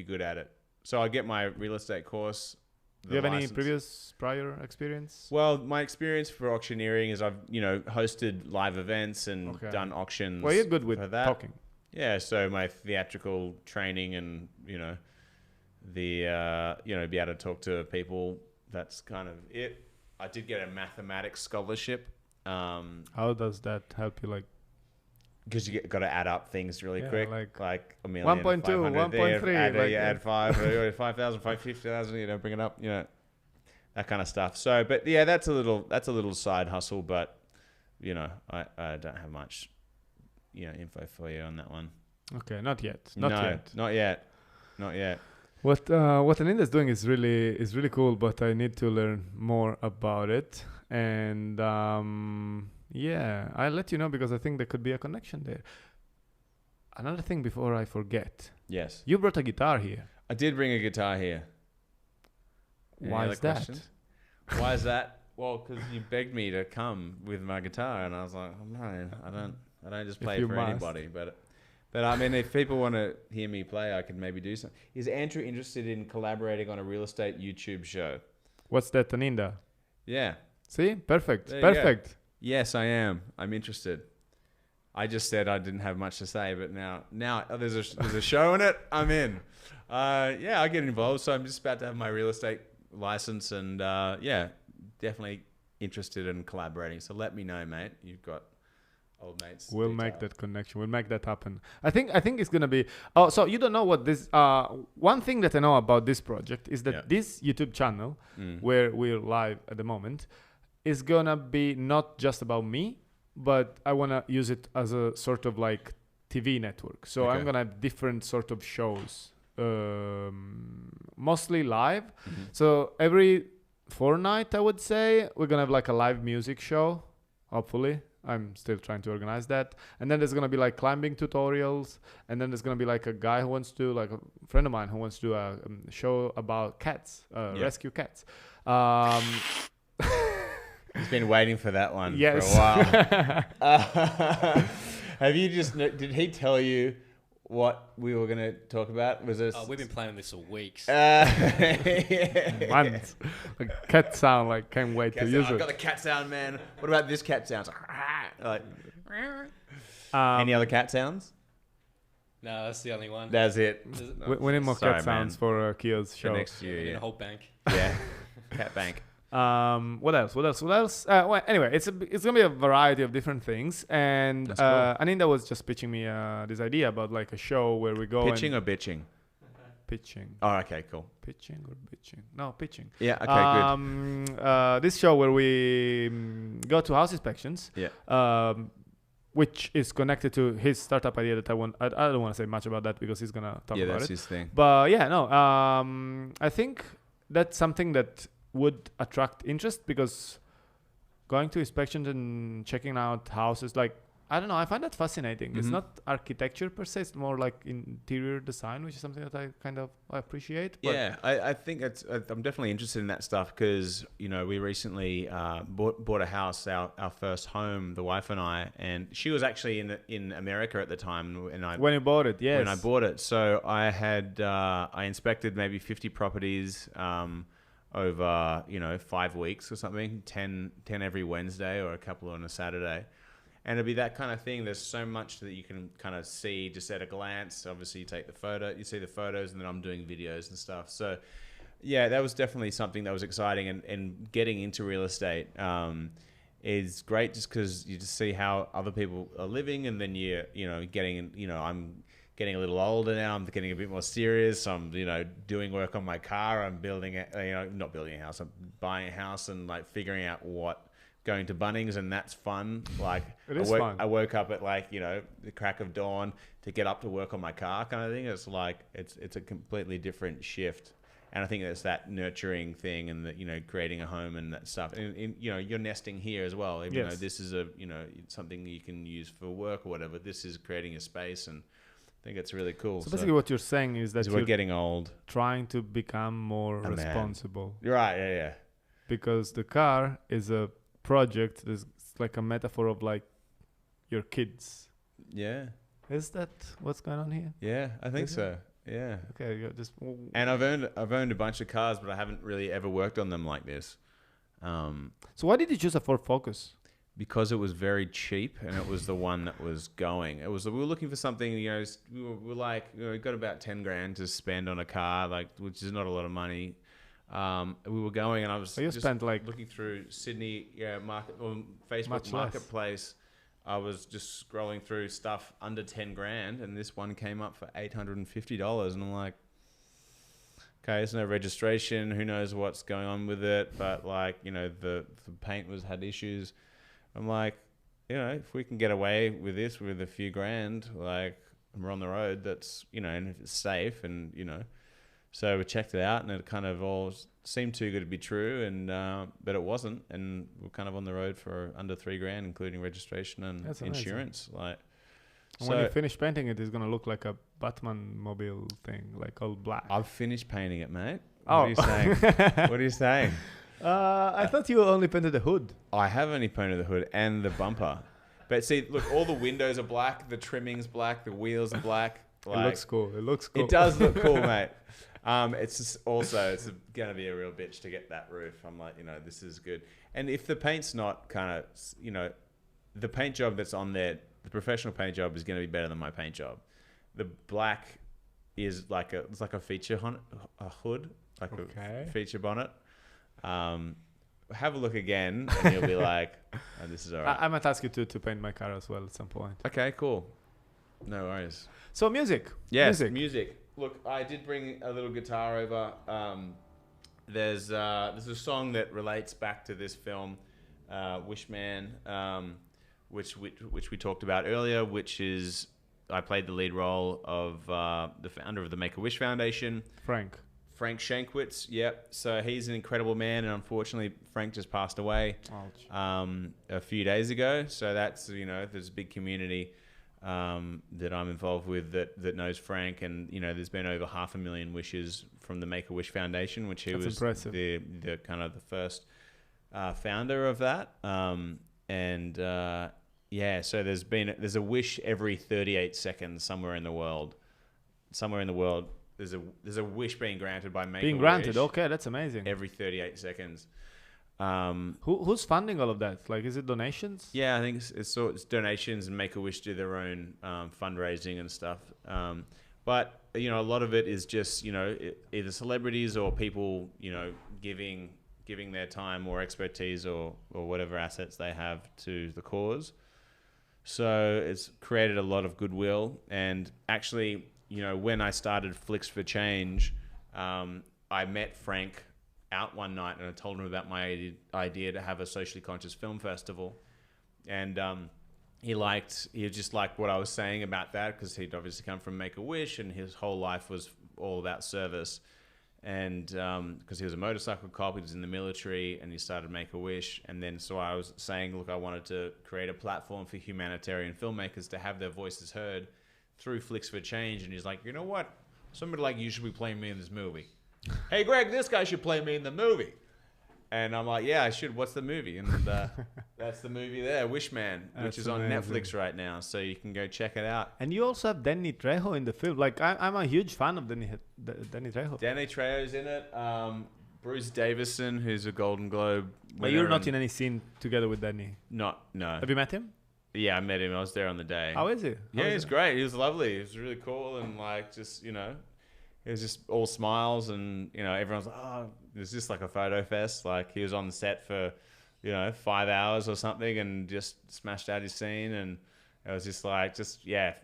Speaker 1: good at it. So I get my real estate course.
Speaker 2: Do you have any prior experience?
Speaker 1: Well, my experience for auctioneering is I've hosted live events and done auctions.
Speaker 2: Well, you're good with
Speaker 1: that.
Speaker 2: talking.
Speaker 1: Yeah, so my theatrical training and be able to talk to people. That's kind of it. I did get a mathematics scholarship.
Speaker 2: How does that help you? Like,
Speaker 1: because you got to add up things really quick, like a million,
Speaker 2: 1.2, 1.3,
Speaker 1: add 5, 5,000, 50,000. Bring it up, that kind of stuff. So, but yeah, that's a little side hustle, but I don't have much, info for you on that one.
Speaker 2: Okay, not yet.
Speaker 1: Not yet.
Speaker 2: What Aninda's doing is really cool, but I need to learn more about it. And yeah, I'll let you know because I think there could be a connection there. Another thing before I forget.
Speaker 1: Yes.
Speaker 2: You brought a guitar here.
Speaker 1: I did bring a guitar here.
Speaker 2: Why is that?
Speaker 1: Why is that? Well, because you begged me to come with my guitar, and I was like, oh, no, I don't just play for anybody. But I mean, if people want to hear me play, I could maybe do something. Is Andrew interested in collaborating on a real estate YouTube show?
Speaker 2: What's that, Aninda?
Speaker 1: Yeah.
Speaker 2: See? Perfect.
Speaker 1: There
Speaker 2: Perfect.
Speaker 1: Yes, I am. I'm interested. I just said I didn't have much to say, but now there's a show in it. I'm in. Yeah, I get involved. So I'm just about to have my real estate license, and yeah, definitely interested in collaborating. So let me know, mate. old mates.
Speaker 2: We'll
Speaker 1: detail.
Speaker 2: make that connection. We'll make that happen. I think it's gonna be. Oh, so you don't know what this. One thing that I know about this project is that this YouTube channel, where we're live at the moment, is gonna be not just about me, but I wanna use it as a sort of like TV network. So I'm gonna have different sort of shows, mostly live. So every fortnight, I would say, we're gonna have like a live music show. Hopefully, I'm still trying to organize that. And then there's gonna be like climbing tutorials, and then there's gonna be like a guy who wants to, like a friend of mine who wants to do a show about cats, rescue cats.
Speaker 1: He's been waiting for that one
Speaker 2: for a
Speaker 1: while. Have you did he tell you what we were going to talk about? Was this?
Speaker 9: We've been planning this for weeks.
Speaker 2: Months. The cat sound, like, can't wait to use it.
Speaker 1: I've got the cat sound, man. What about this cat sound? Like, any other cat sounds?
Speaker 9: No, that's the only one.
Speaker 1: That's it.
Speaker 2: We need more cat sounds for Kia's show.
Speaker 1: For next year,
Speaker 9: In a whole bank.
Speaker 1: Yeah, cat bank.
Speaker 2: What else? Well, anyway, it's gonna be a variety of different things, and
Speaker 1: That's cool.
Speaker 2: Aninda was just pitching me this idea about like a show where we go
Speaker 1: pitching or bitching.
Speaker 2: Pitching.
Speaker 1: Oh, okay, cool.
Speaker 2: Pitching or bitching? No, pitching.
Speaker 1: Yeah. Okay. Good.
Speaker 2: This show where we go to house inspections.
Speaker 1: Yeah.
Speaker 2: Which is connected to his startup idea that I don't want to say much about that because he's gonna talk about it.
Speaker 1: Yeah, that's his thing.
Speaker 2: But yeah, no. I think that's something that would attract interest because going to inspections and checking out houses, like, I don't know, I find that fascinating. It's not architecture per se, it's more like interior design, which is something that I kind of appreciate. But
Speaker 1: yeah, I think I'm definitely interested in that stuff because, you know, we recently bought a house, our first home, the wife and I, and she was actually in America at the time. And
Speaker 2: when you bought it, yes.
Speaker 1: When I bought it. So I inspected maybe 50 properties, over 5 weeks or something, 10 every Wednesday or a couple on a Saturday, and it'd be that kind of thing. There's so much that you can kind of see just at a glance. Obviously, you take the photo, you see the photos, and then I'm doing videos and stuff. So yeah, that was definitely something that was exciting, and getting into real estate is great just because you just see how other people are living, and then I'm getting a little older now. I'm getting a bit more serious. I'm, doing work on my car. I'm building not building a house. I'm buying a house and like figuring out going to Bunnings, and that's fun. Like
Speaker 2: fun.
Speaker 1: I woke up at the crack of dawn to get up to work on my car kind of thing. It's like, it's a completely different shift. And I think it's that nurturing thing and that, creating a home and that stuff. And you're nesting here as well. Even though this is something you can use for work or whatever, this is creating a space, and I think it's really cool.
Speaker 2: So basically what you're saying is that
Speaker 1: we're getting old.
Speaker 2: Trying to become more responsible.
Speaker 1: You're right, yeah.
Speaker 2: Because the car is a project, it's like a metaphor of like your kids.
Speaker 1: Yeah.
Speaker 2: Is that what's going on here?
Speaker 1: Yeah, I think so. Yeah.
Speaker 2: Okay,
Speaker 1: and I've owned a bunch of cars, but I haven't really ever worked on them like this.
Speaker 2: So why did you choose a Ford Focus?
Speaker 1: Because it was very cheap, and it was the one that was going. We were looking for something, we were like, we got about 10 grand to spend on a car, which is not a lot of money. We were going, and I was looking through Sydney market or Facebook Marketplace. I was just scrolling through stuff under 10 grand, and this one came up for $850, and I'm like, okay, there's no registration. Who knows what's going on with it? But the paint had issues. I'm like, if we can get away with this with a few grand, we're on the road, that's, and if it's safe, and, so we checked it out, and it kind of all seemed too good to be true, and but it wasn't, and we're kind of on the road for under $3 grand, including registration and insurance.
Speaker 2: When you finish painting it, it's gonna look like a Batman mobile thing, like all black.
Speaker 1: I've finished painting it, mate.
Speaker 2: Oh.
Speaker 1: What are you saying? What are you saying?
Speaker 2: I thought you only painted the hood.
Speaker 1: I have only painted the hood and the bumper. But see, look, all the windows are black, the trimming's black, the wheels are black.
Speaker 2: It looks cool.
Speaker 1: It does look cool, mate. It's just also, it's going to be a real bitch to get that roof. I'm like, this is good. And if the paint's not kind of, the paint job that's on there, the professional paint job is going to be better than my paint job. The black is it's like a feature hood, like a feature bonnet. have a look again, and you'll be like, oh, "This is alright."
Speaker 2: I might ask you to paint my car as well at some point.
Speaker 1: Okay, cool. No worries.
Speaker 2: So music.
Speaker 1: Yes, music. Look, I did bring a little guitar over. There's a song that relates back to this film, Wishman, which we talked about earlier, which is I played the lead role of the founder of the Make-A-Wish Foundation,
Speaker 2: Frank
Speaker 1: Shankwitz. Yep. So he's an incredible man, and unfortunately, Frank just passed away a few days ago. So that's there's a big community that I'm involved with that knows Frank, and there's been over 500,000 wishes from the Make-A-Wish Foundation, which he was
Speaker 2: impressive.
Speaker 1: the kind of the first founder of that. So there's a wish every 38 seconds somewhere in the world. There's a wish being granted by Make-A-Wish.
Speaker 2: Being granted, okay, that's amazing.
Speaker 1: Every 38 seconds.
Speaker 2: Who's funding all of that? Like, is it donations?
Speaker 1: Yeah, I think it's donations, and Make-A-Wish do their own fundraising and stuff. But a lot of it is just either celebrities or people giving their time or expertise or whatever assets they have to the cause. So it's created a lot of goodwill. And actually, when I started Flicks for Change, I met Frank out one night, and I told him about my idea to have a socially conscious film festival, and he just liked what I was saying about that, because he'd obviously come from Make-A-Wish, and his whole life was all about service, and because he was a motorcycle cop, he was in the military, and he started Make-A-Wish, and then so I was saying, look, I wanted to create a platform for humanitarian filmmakers to have their voices heard through Flicks for Change, and he's like, you know what, somebody like you should be playing me in this movie. Hey, Greg, this guy should play me in the movie. And I'm like, yeah, I should. What's the movie? And that's the movie there, Wishman, which is on Netflix right now. So you can go check it out.
Speaker 2: And you also have Danny Trejo in the film. Like, I'm a huge fan of Danny Trejo.
Speaker 1: Danny Trejo's in it. Bruce Davison, who's a Golden Globe winner.
Speaker 2: But you're not in any scene together with Danny?
Speaker 1: No.
Speaker 2: Have you met him?
Speaker 1: Yeah, I met him. I was there on the day.
Speaker 2: How is he?
Speaker 1: He's great. He was lovely. He was really cool, and just, it was just all smiles, and everyone's like, oh, it was just like a photo fest. Like, he was on the set for 5 hours or something, and just smashed out his scene. And it was just like,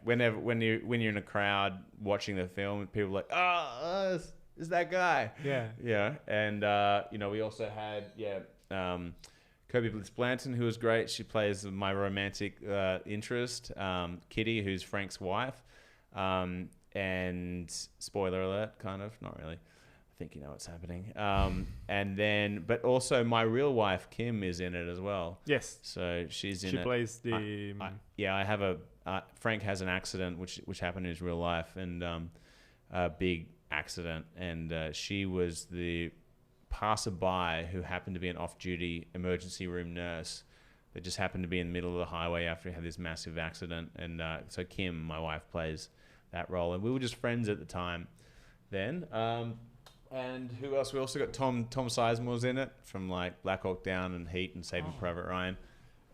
Speaker 1: when you're in a crowd watching the film, people are like, oh, it's that guy.
Speaker 2: Yeah.
Speaker 1: And we also had Kobe Bliss-Blanton, who was great. She plays my romantic interest, Kitty, who's Frank's wife. And spoiler alert, kind of, not really. I think you know what's happening. But also my real wife, Kim, is in it as well.
Speaker 2: Yes.
Speaker 1: So she's in it.
Speaker 2: She plays the...
Speaker 1: I have Frank has an accident, which happened in his real life, and a big accident. And she was the passerby who happened to be an off-duty emergency room nurse that just happened to be in the middle of the highway after he had this massive accident. And so Kim, my wife, plays that role, and we were just friends at the time then. And who else? We also got Tom Sizemore's in it, from like Black Hawk Down and Heat and Saving Private Ryan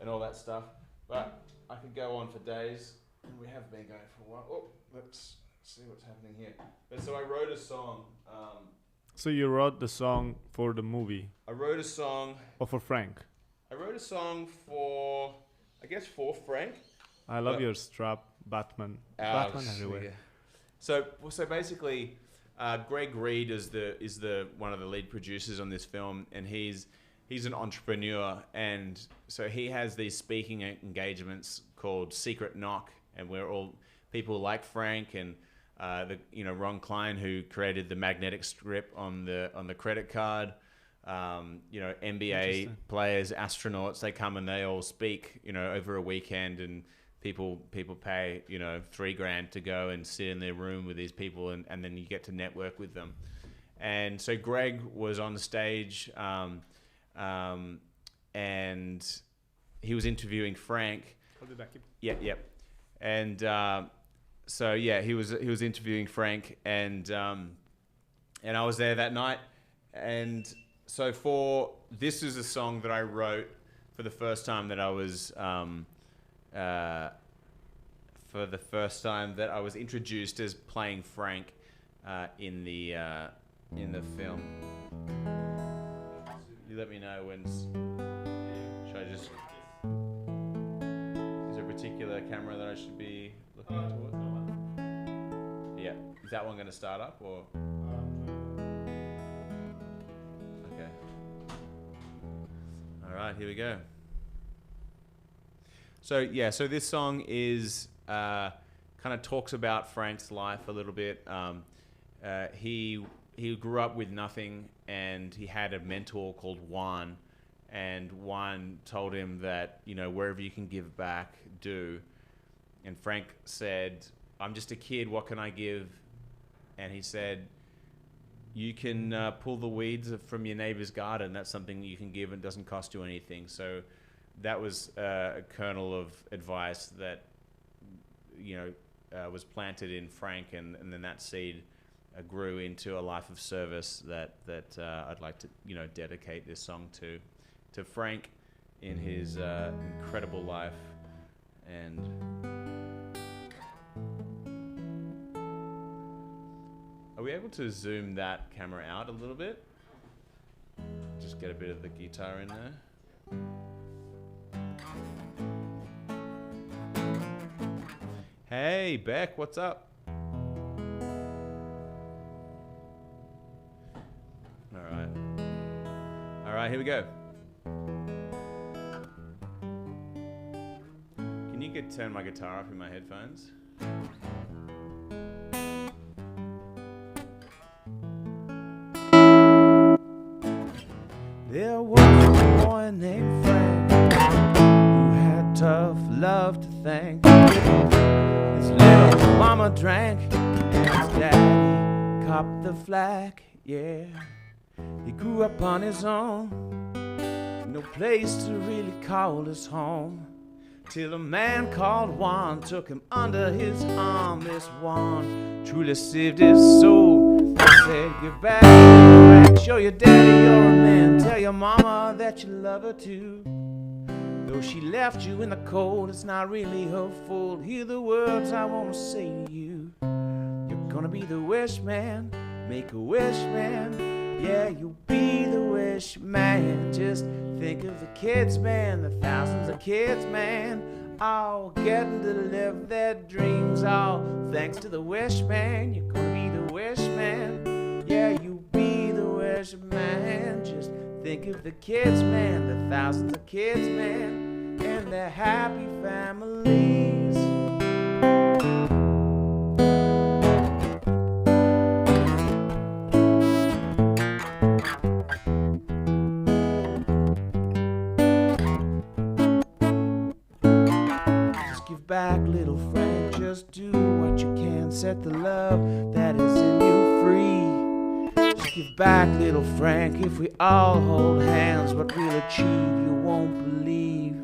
Speaker 1: and all that stuff. But I could go on for days, and we have been going for a while. Oh, let's see what's happening here. But so I wrote a song.
Speaker 2: So you wrote the song for the movie?
Speaker 1: I wrote a song.
Speaker 2: Or for Frank?
Speaker 1: I wrote a song for Frank.
Speaker 2: I love your strap, Batman. Batman everywhere. Yeah.
Speaker 1: So basically, Greg Reed is the one of the lead producers on this film, and he's an entrepreneur, and so he has these speaking engagements called Secret Knock, and we're all people like Frank and Ron Klein, who created the magnetic strip on the credit card. NBA players, astronauts, they come and they all speak, over a weekend, and people pay, $3,000 to go and sit in their room with these people, and then you get to network with them. And so Greg was on the stage, and he was interviewing Frank.
Speaker 2: Hold it back.
Speaker 1: Yep. And he was interviewing Frank, and I was there that night, and so this is a song that I wrote for the first time that I was introduced as playing Frank in the film. You let me know when. Should I just? Is there a particular camera that I should be looking towards? Yeah. Is that one going to start up or? Okay. All right. Here we go. So yeah. So this song is kind of talks about Frank's life a little bit. He grew up with nothing, and he had a mentor called Juan, and Juan told him that, you know, wherever you can give back, do. And Frank said, I'm just a kid, what can I give? And he said, you can pull the weeds from your neighbor's garden. That's something you can give and doesn't cost you anything. So that was a kernel of advice that, you know, was planted in Frank, and then that seed grew into a life of service that I'd like to, you know, dedicate this song to Frank in his incredible life. And are we able to zoom that camera out a little bit? Just get a bit of the guitar in there. Hey Beck, what's up? All right, here we go. Can you turn my guitar off in my headphones? There was a boy named Frank who had tough love to thank. His little mama drank and his daddy copped the flack, yeah. He grew up on his own, no place to really call his home, till a man called Juan took him under his arm. This Juan truly saved his soul. He said, give back, Frank, show your daddy you're a man, tell your mama that you love her too. Though she left you in the cold, it's not really her fault. Hear the words I want to say to you. You're gonna be the wish man, make a wish man. Yeah, you'll be the wish man. Just think of the kids, man, the thousands of kids, man, all getting to live their dreams, all thanks to the wish man. You're gonna be the wish man. Yeah, you'll be the wish man. Just think of the kids, man, the thousands of kids, man, and their happy families. Back, little Frank, just do what you can. Set the love that is in you free. Just give back, little Frank. If we all hold hands, what we'll achieve you won't believe.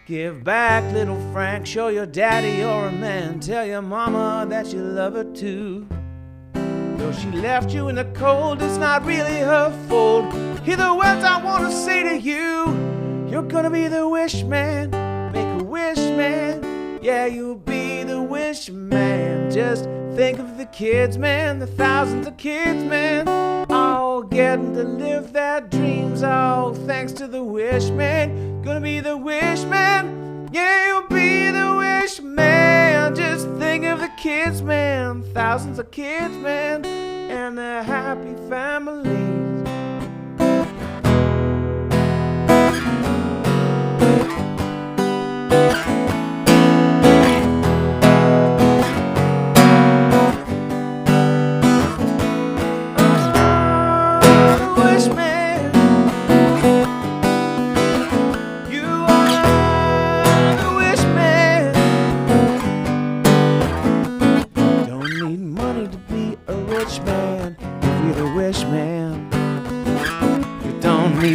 Speaker 1: Give back, little Frank. Show your daddy you're a man. Tell your mama that you love her too. Though she left you in the cold, it's not really her fault. Hear the words I want to say to you. You're gonna be the wish man. Make a wish man. Yeah, you'll be the wish man. Just think of the kids, man, the thousands of kids, man, all getting to live their dreams, all thanks to the wish man. Gonna be the wish man. Yeah, you'll be the wish man. Just think of the kids, man, thousands of kids, man, and their happy families.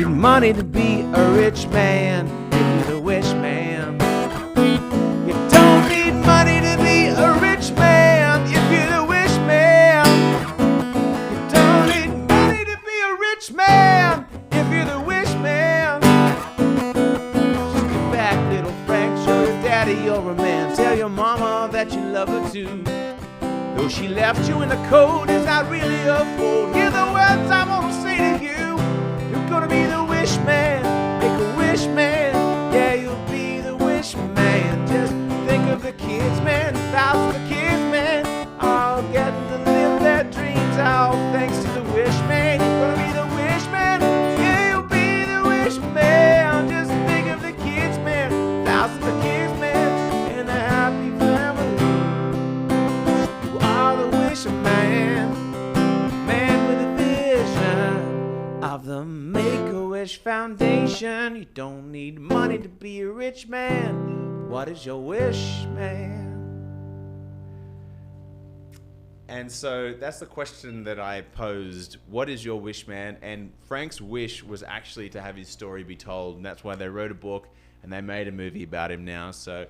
Speaker 1: Money to be a rich man, if you're the wish man. You don't need money to be a rich man, if you're the wish man. You don't need money to be a rich man, if you're the wish man. Just get back, little Frank, show your daddy you're a man. Tell your mama that you love her too. Though she left you in the cold, it's not really her fault. Hear the words I want to say to you. You're gonna be the wish wish man. Make a wish man. Yeah, you'll be the wish man. Just think of the kids, man. Thousands of kids, man. All getting to live their dreams out thanks to the wish man. You're gonna be the wish man. Yeah, you'll be the wish man. Just think of the kids, man. Thousands of kids, man. In a happy family. You are the wish man. Man with a vision of the Make-A-Wish Foundation. You don't need money to be a rich man. What is your wish, man? And so that's the question that I posed. What is your wish, man? And Frank's wish was actually to have his story be told, and that's why they wrote a book and they made a movie about him now. So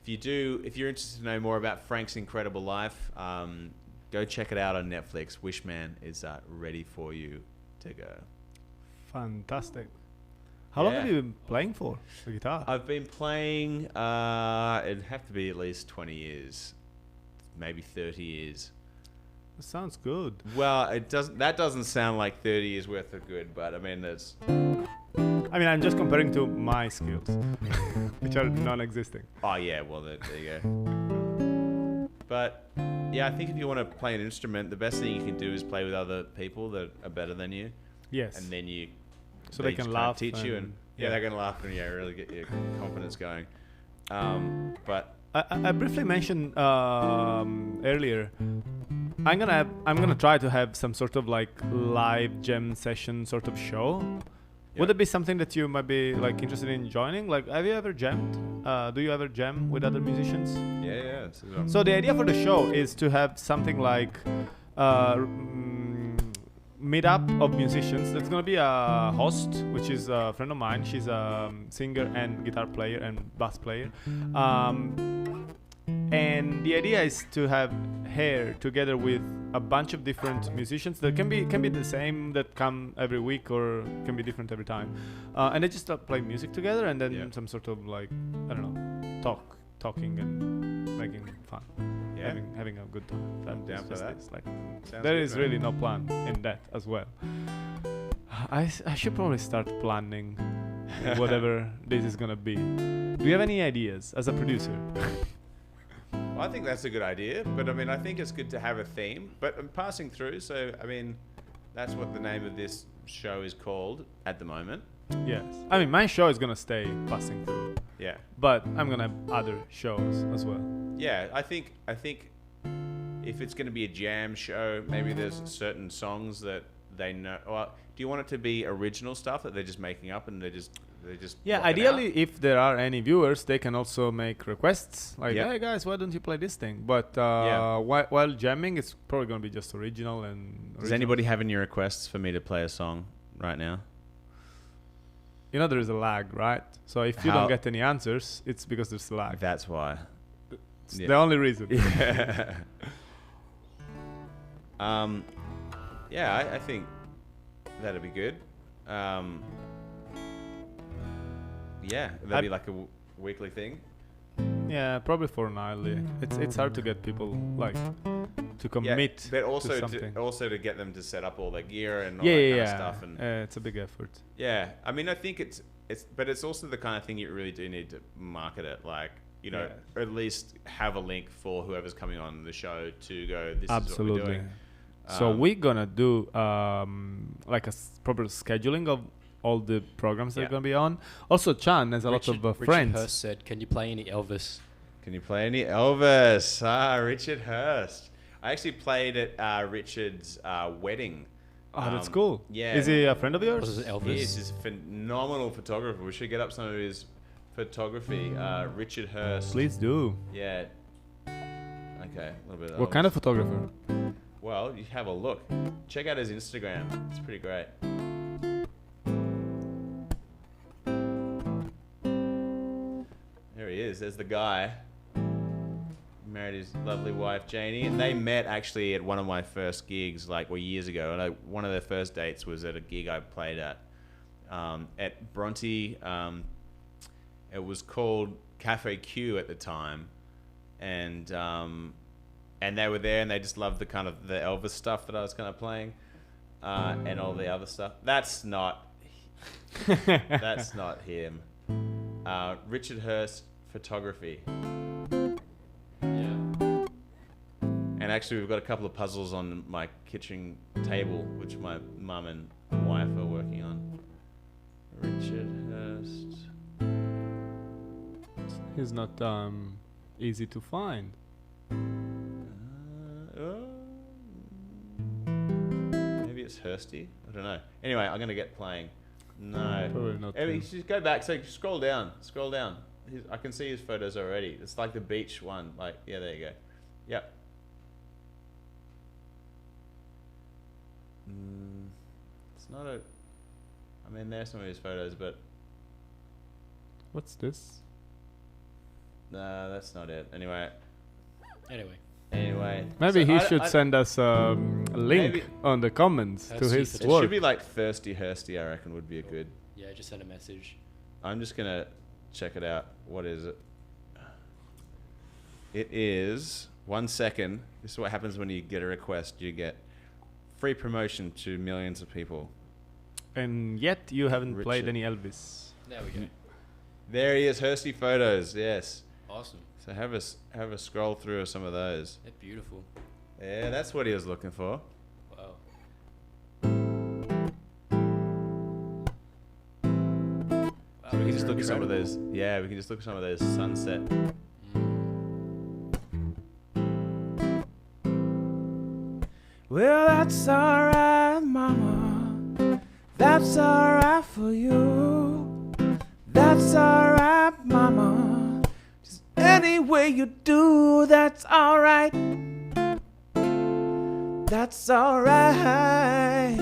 Speaker 1: if you're interested to know more about Frank's incredible life, go check it out on Netflix. Wishman is ready for you to go.
Speaker 2: Fantastic. How long have you been playing for the guitar?
Speaker 1: I've been playing, it'd have to be at least 20 years, maybe 30 years.
Speaker 2: That sounds good.
Speaker 1: Well, that doesn't sound like 30 years worth of good, but I mean,
Speaker 2: I'm just comparing to my skills, which are non-existing.
Speaker 1: Oh yeah, well there you go. But yeah, I think if you want to play an instrument, the best thing you can do is play with other people that are better than you.
Speaker 2: Yes.
Speaker 1: And then
Speaker 2: so they can laugh,
Speaker 1: teach you, and they're gonna laugh and really get your confidence going. But
Speaker 2: I briefly mentioned earlier. I'm gonna try to have some sort of like live jam session sort of show. Would it be something that you might be like interested in joining? Like, have you ever jammed? Do you ever jam with other musicians?
Speaker 1: Yeah.
Speaker 2: So the idea for the show is to have something like meetup of musicians. There's gonna be a host, which is a friend of mine. She's a singer and guitar player and bass player. And the idea is to have her together with a bunch of different musicians that can be the same, that come every week, or can be different every time. And they just play music together, and then some sort of like, I don't know, talking and making fun.
Speaker 1: Yeah.
Speaker 2: Having a good time.
Speaker 1: I'm down for that.
Speaker 2: Like,
Speaker 1: Sounds
Speaker 2: there
Speaker 1: good,
Speaker 2: is
Speaker 1: man.
Speaker 2: really no plan in that as well. I should probably start planning whatever this is gonna be. Do you have any ideas as a producer?
Speaker 1: Well, I think that's a good idea, but I mean, I think it's good to have a theme. But I'm passing through, so I mean, that's what the name of this show is called at the moment.
Speaker 2: Yes. I mean, my show is gonna stay passing through.
Speaker 1: Yeah.
Speaker 2: But I'm gonna have other shows as well.
Speaker 1: Yeah, I think if it's going to be a jam show, maybe there's certain songs that they know. Or do you want it to be original stuff that they're just making up and they just
Speaker 2: yeah,
Speaker 1: rock it
Speaker 2: ideally,
Speaker 1: out?
Speaker 2: if there are any viewers, they can also make requests like,
Speaker 1: Yep.
Speaker 2: hey guys, why don't you play this thing? But while jamming, it's probably gonna be just original and.
Speaker 1: Does anybody have any requests for me to play a song right now?
Speaker 2: You know, there is a lag, right? So if you don't get any answers, it's because there's a lag.
Speaker 1: That's why.
Speaker 2: It's the only reason.
Speaker 1: Yeah. I think that'd be good. That'd be like a weekly thing.
Speaker 2: Yeah, probably fortnightly. It's hard to get people like to commit.
Speaker 1: But also
Speaker 2: to something.
Speaker 1: to get them to set up all their gear and all
Speaker 2: yeah,
Speaker 1: that
Speaker 2: yeah,
Speaker 1: kind
Speaker 2: yeah.
Speaker 1: of stuff. And
Speaker 2: it's a big effort.
Speaker 1: yeah, I mean, I think it's also the kind of thing you really do need to market it, like, you know, or at least have a link for whoever's coming on the show to go, this is what we're doing.
Speaker 2: So we're gonna do like a proper scheduling of all the programs that are gonna be on. Also, Chan has a lot of friends.
Speaker 9: Richard Hurst said, "Can you play any Elvis?"
Speaker 1: Can you play any Elvis? Richard Hurst. I actually played at Richard's wedding.
Speaker 2: Oh, that's cool.
Speaker 1: Yeah.
Speaker 2: Is he a friend of yours?
Speaker 9: Was it Elvis?
Speaker 1: He is. He's a phenomenal photographer. We should get up some of his photography. Richard Hurst.
Speaker 2: Please do.
Speaker 1: Yeah. Okay. A little bit of
Speaker 2: What kind of photographer?
Speaker 1: Well, you have a look. Check out his Instagram. It's pretty great. There he is. There's the guy. Married his lovely wife Janie, and they met actually at one of my first gigs, years ago. And one of their first dates was at a gig I played at Bronte. It was called Cafe Q at the time, and they were there, and they just loved the kind of the Elvis stuff that I was kind of playing, and all the other stuff. That's not That's not him. Richard Hurst Photography. And actually, we've got a couple of puzzles on my kitchen table, which my mum and wife are working on. Richard Hurst.
Speaker 2: He's not easy to find.
Speaker 1: Maybe it's Hursty. I don't know. Anyway, I'm gonna get playing. No.
Speaker 2: Probably not.
Speaker 1: Just go back. So scroll down. Scroll down. I can see his photos already. It's like the beach one. Like, yeah, there you go. Yep. It's not a... I mean, there's some of his photos, but...
Speaker 2: What's this?
Speaker 1: No, that's not it. Anyway.
Speaker 2: Maybe he should send us a link
Speaker 1: maybe
Speaker 2: on the comments to his
Speaker 1: It
Speaker 2: work.
Speaker 1: should be like Thirsty Hursty, I reckon, would be a good...
Speaker 9: Yeah, just send a message.
Speaker 1: I'm just going to check it out. What is it? It is... 1 second. This is what happens when you get a request. You get free promotion to millions of people.
Speaker 2: And yet you haven't played any Elvis.
Speaker 9: There we go.
Speaker 1: There he is, Hursty photos. Yes.
Speaker 9: Awesome.
Speaker 1: So have a scroll through of some of those.
Speaker 9: They're beautiful.
Speaker 1: Yeah, that's what he was looking for.
Speaker 9: Wow.
Speaker 1: So we can just look at some of those. Yeah, we can just look at some of those sunset. Well, that's alright, mama. That's alright for you. That's alright, mama. Just any way you do, that's alright. That's alright.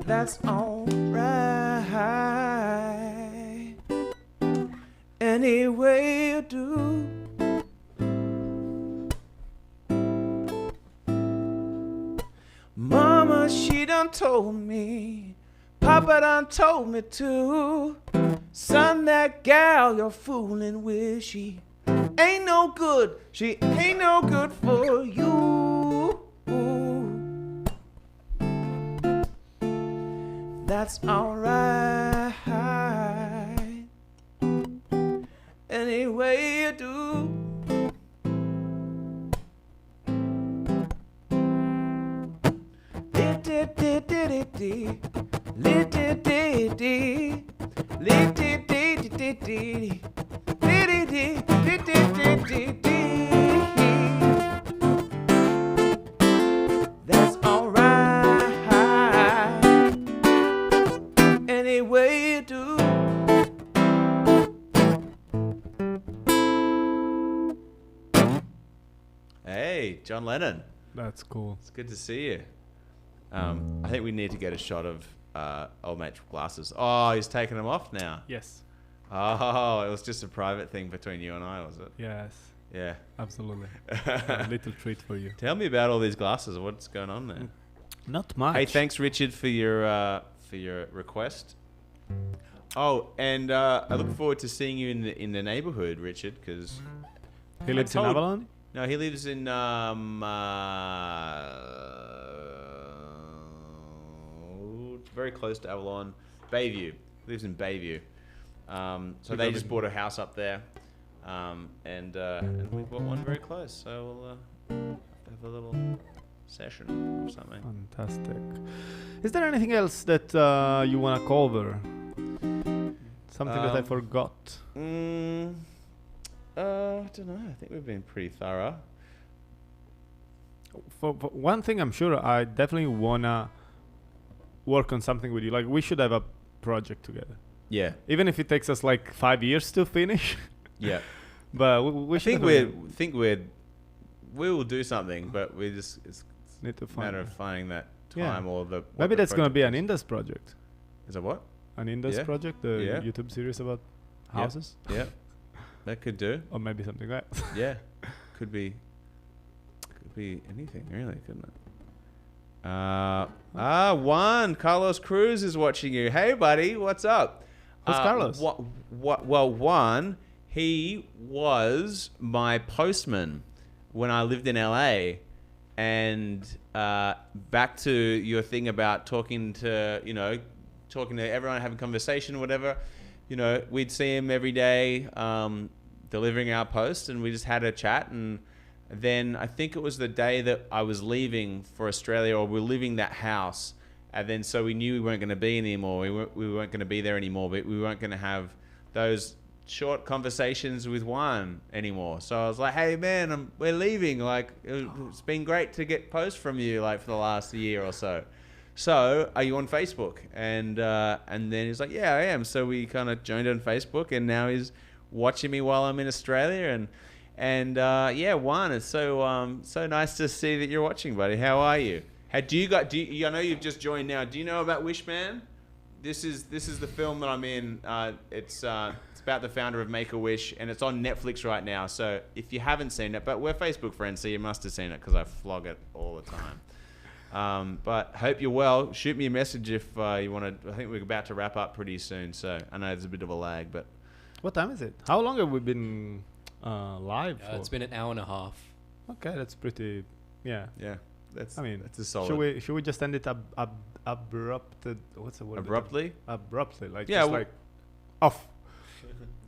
Speaker 1: That's alright. Any way you do. Mama, she done told me, Papa done told me too. Son, that gal you're fooling with, she ain't no good. She ain't no good for you. That's alright. Any way you do. That's alright. Any way you do. Hey, John Lennon.
Speaker 2: That's cool.
Speaker 1: It's good to see you. I think we need to get a shot of old mate with glasses. Oh, he's taking them off now.
Speaker 2: Yes.
Speaker 1: Oh, it was just a private thing between you and I, was it?
Speaker 2: Yes.
Speaker 1: Yeah.
Speaker 2: Absolutely. A little treat for you.
Speaker 1: Tell me about all these glasses. What's going on there?
Speaker 2: Not much.
Speaker 1: Hey, thanks, Richard, for your request. Oh, and I look forward to seeing you in the neighborhood, Richard, because
Speaker 2: he lives in Avalon.
Speaker 1: No, he lives in very close to Avalon, Bayview. He lives in Bayview. So they just bought a house up there, and we've got one very close. So we'll have a little session or something.
Speaker 2: Fantastic. Is there anything else that you want to cover? Something that I forgot?
Speaker 1: I don't know. I think we've been pretty thorough.
Speaker 2: For one thing, I'm sure I definitely wanna work on something with you. Like, we should have a project together.
Speaker 1: Yeah.
Speaker 2: Even if it takes us like 5 years to finish.
Speaker 1: Yeah.
Speaker 2: But we should.
Speaker 1: we will do something, but we just it's
Speaker 2: need to
Speaker 1: a matter of finding that time or the.
Speaker 2: Maybe that's gonna be an Indus project.
Speaker 1: Is that what?
Speaker 2: An Indus project, the YouTube series about houses.
Speaker 1: Yeah. That could do.
Speaker 2: Or maybe something like that.
Speaker 1: Yeah. Could be anything, really, couldn't it? Juan Carlos Cruz is watching you. Hey, buddy, what's up?
Speaker 2: Who's Carlos?
Speaker 1: Well, Juan, he was my postman when I lived in LA. And back to your thing about talking to, talking to everyone, having conversation, whatever. You know, we'd see him every day, delivering our post, and we just had a chat. And then I think it was the day that I was leaving for Australia, or we were leaving that house. And then so we knew we weren't going to be anymore. We weren't going to be there anymore, but we weren't going to have those short conversations with Juan anymore. So I was like, hey man, we're leaving. Like, it's been great to get posts from you like for the last year or so. So are you on Facebook? And then he's like, yeah, I am. So we kind of joined on Facebook, and now he's watching me while I'm in Australia. And yeah, Juan, it's so nice to see that you're watching, buddy. How are you? I know you've just joined now. Do you know about Wishman? This is the film that I'm in. It's about the founder of Make-A-Wish, and it's on Netflix right now. So if you haven't seen it, but we're Facebook friends, so you must have seen it because I flog it all the time. But hope you're well. Shoot me a message if you want to. I think we're about to wrap up pretty soon, so I know there's a bit of a lag. But
Speaker 2: what time is it? How long have we been live for?
Speaker 9: It's been an hour and a half.
Speaker 2: Okay, that's pretty. Yeah.
Speaker 1: Yeah. That's a solid.
Speaker 2: Should we just end it abrupted? What's the word?
Speaker 1: Abruptly?
Speaker 2: Abruptly, like
Speaker 1: yeah,
Speaker 2: just like off.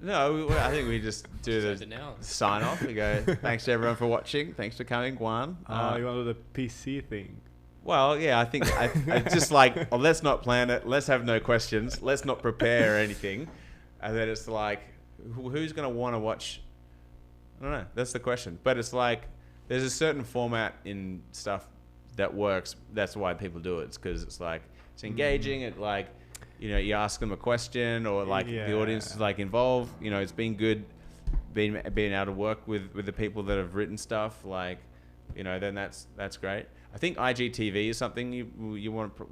Speaker 1: No, I think we just do the sign off. We go, thanks to everyone for watching. Thanks for coming, Juan.
Speaker 2: You want to do the PC thing?
Speaker 1: Well, yeah, I think I just like, let's not plan it. Let's have no questions. Let's not prepare anything. And then it's like, who's going to want to watch? I don't know. That's the question. But it's like, there's a certain format in stuff that works. That's why people do it. It's because it's like, it's engaging. It like, you know, you ask them a question, or like the audience is like involved. You know, it's been good being able to work with the people that have written stuff. Like, you know, then that's great. I think IGTV is something you want to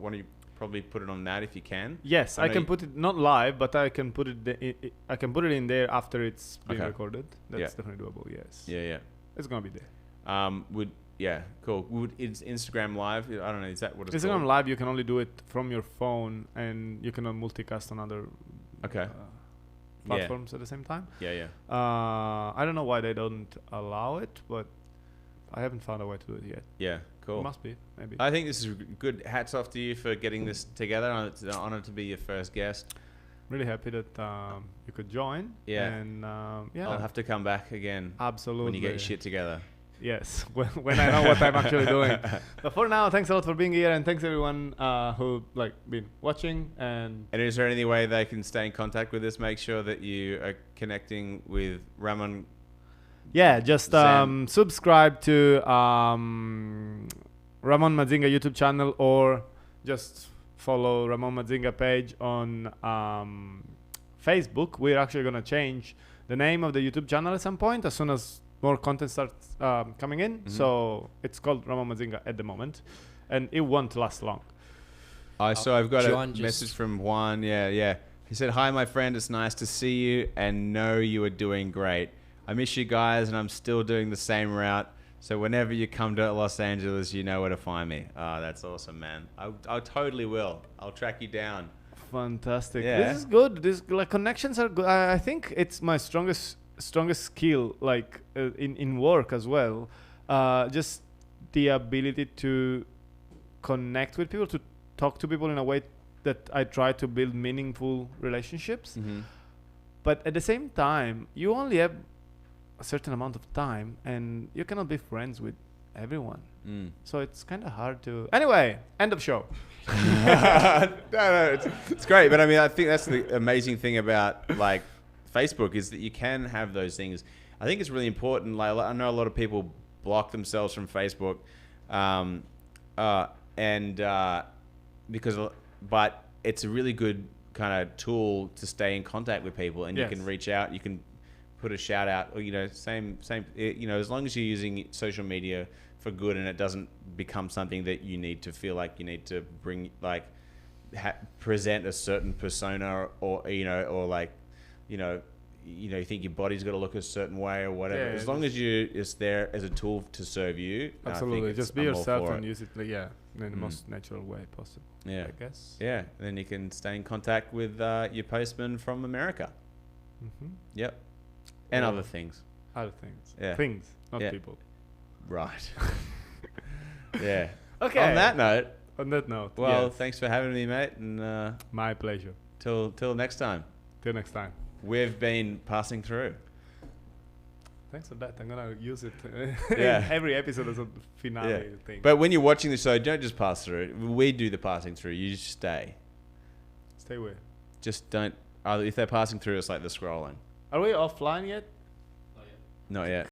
Speaker 1: probably put it on that if you can.
Speaker 2: Yes, I can put it not live, but I can put it. I can put it in there after it's been recorded. That's definitely doable. Yes.
Speaker 1: Yeah.
Speaker 2: It's gonna be there.
Speaker 1: Cool. Is Instagram Live? I don't know. Is that what it's
Speaker 2: Instagram
Speaker 1: called?
Speaker 2: Live? You can only do it from your phone, and you cannot multicast on other platforms at the same time.
Speaker 1: Yeah.
Speaker 2: I don't know why they don't allow it, but I haven't found a way to do it yet.
Speaker 1: Yeah, cool.
Speaker 2: It must be, maybe.
Speaker 1: I think this is good. Hats off to you for getting this together. It's an honor to be your first guest.
Speaker 2: Really happy that you could join.
Speaker 1: Yeah.
Speaker 2: And
Speaker 1: I'll have to come back again.
Speaker 2: Absolutely.
Speaker 1: When you get your shit together.
Speaker 2: Yes, when I know what I'm actually doing. But for now, thanks a lot for being here, and thanks everyone who been watching. And
Speaker 1: is there any way they can stay in contact with us? Make sure that you are connecting with Ramon.
Speaker 2: Yeah, just subscribe to Ramon Mazinga YouTube channel, or just follow Ramon Mazinga page on Facebook. We're actually gonna change the name of the YouTube channel at some point as soon as more content starts coming in. Mm-hmm. So it's called Ramon Mazinga at the moment, and it won't last long.
Speaker 1: So I've got a message from Juan. Yeah. He said, "Hi, my friend. It's nice to see you and know you are doing great. I miss you guys, and I'm still doing the same route. So whenever you come to Los Angeles, you know where to find me." Oh, that's awesome, man. I totally will. I'll track you down.
Speaker 2: Fantastic.
Speaker 1: Yeah.
Speaker 2: This is good. This connections are good. I think it's my strongest skill, in work as well. Just the ability to connect with people, to talk to people in a way that I try to build meaningful relationships.
Speaker 1: Mm-hmm.
Speaker 2: But at the same time, you only have a certain amount of time, and you cannot be friends with everyone. So it's kind of hard to. Anyway, end of show.
Speaker 1: No, it's great. But I mean, I think that's the amazing thing about Facebook is that you can have those things. I think it's really important. Like, I know a lot of people block themselves from Facebook, but it's a really good kind of tool to stay in contact with people, and you can reach out. You can put a shout out, or same. As long as you're using social media for good, and it doesn't become something that you need to feel like you need to bring, present a certain persona, or you think your body's got to look a certain way or whatever.
Speaker 2: Yeah,
Speaker 1: as long as it's there as a tool to serve you.
Speaker 2: Absolutely. Just be yourself and use it in the most natural way possible.
Speaker 1: Yeah.
Speaker 2: I guess.
Speaker 1: Yeah. And then you can stay in contact with your postman from America.
Speaker 2: Mm-hmm.
Speaker 1: Yep. And other things.
Speaker 2: Other things.
Speaker 1: Yeah.
Speaker 2: Things, not people.
Speaker 1: Right. Yeah.
Speaker 2: Okay.
Speaker 1: On that note,
Speaker 2: On that note,
Speaker 1: Well,
Speaker 2: yes.
Speaker 1: thanks for having me, mate, and
Speaker 2: my pleasure.
Speaker 1: Till next time.
Speaker 2: Till next time.
Speaker 1: We've been passing through.
Speaker 2: Thanks for that. I'm gonna use it
Speaker 1: Yeah.
Speaker 2: in every episode as a finale
Speaker 1: Yeah.
Speaker 2: thing.
Speaker 1: But when you're watching the show, don't just pass through. We do the passing through. You just stay.
Speaker 2: Stay where?
Speaker 1: Just don't. If they're passing through, it's like the scrolling.
Speaker 2: Are we offline yet?
Speaker 1: Not yet.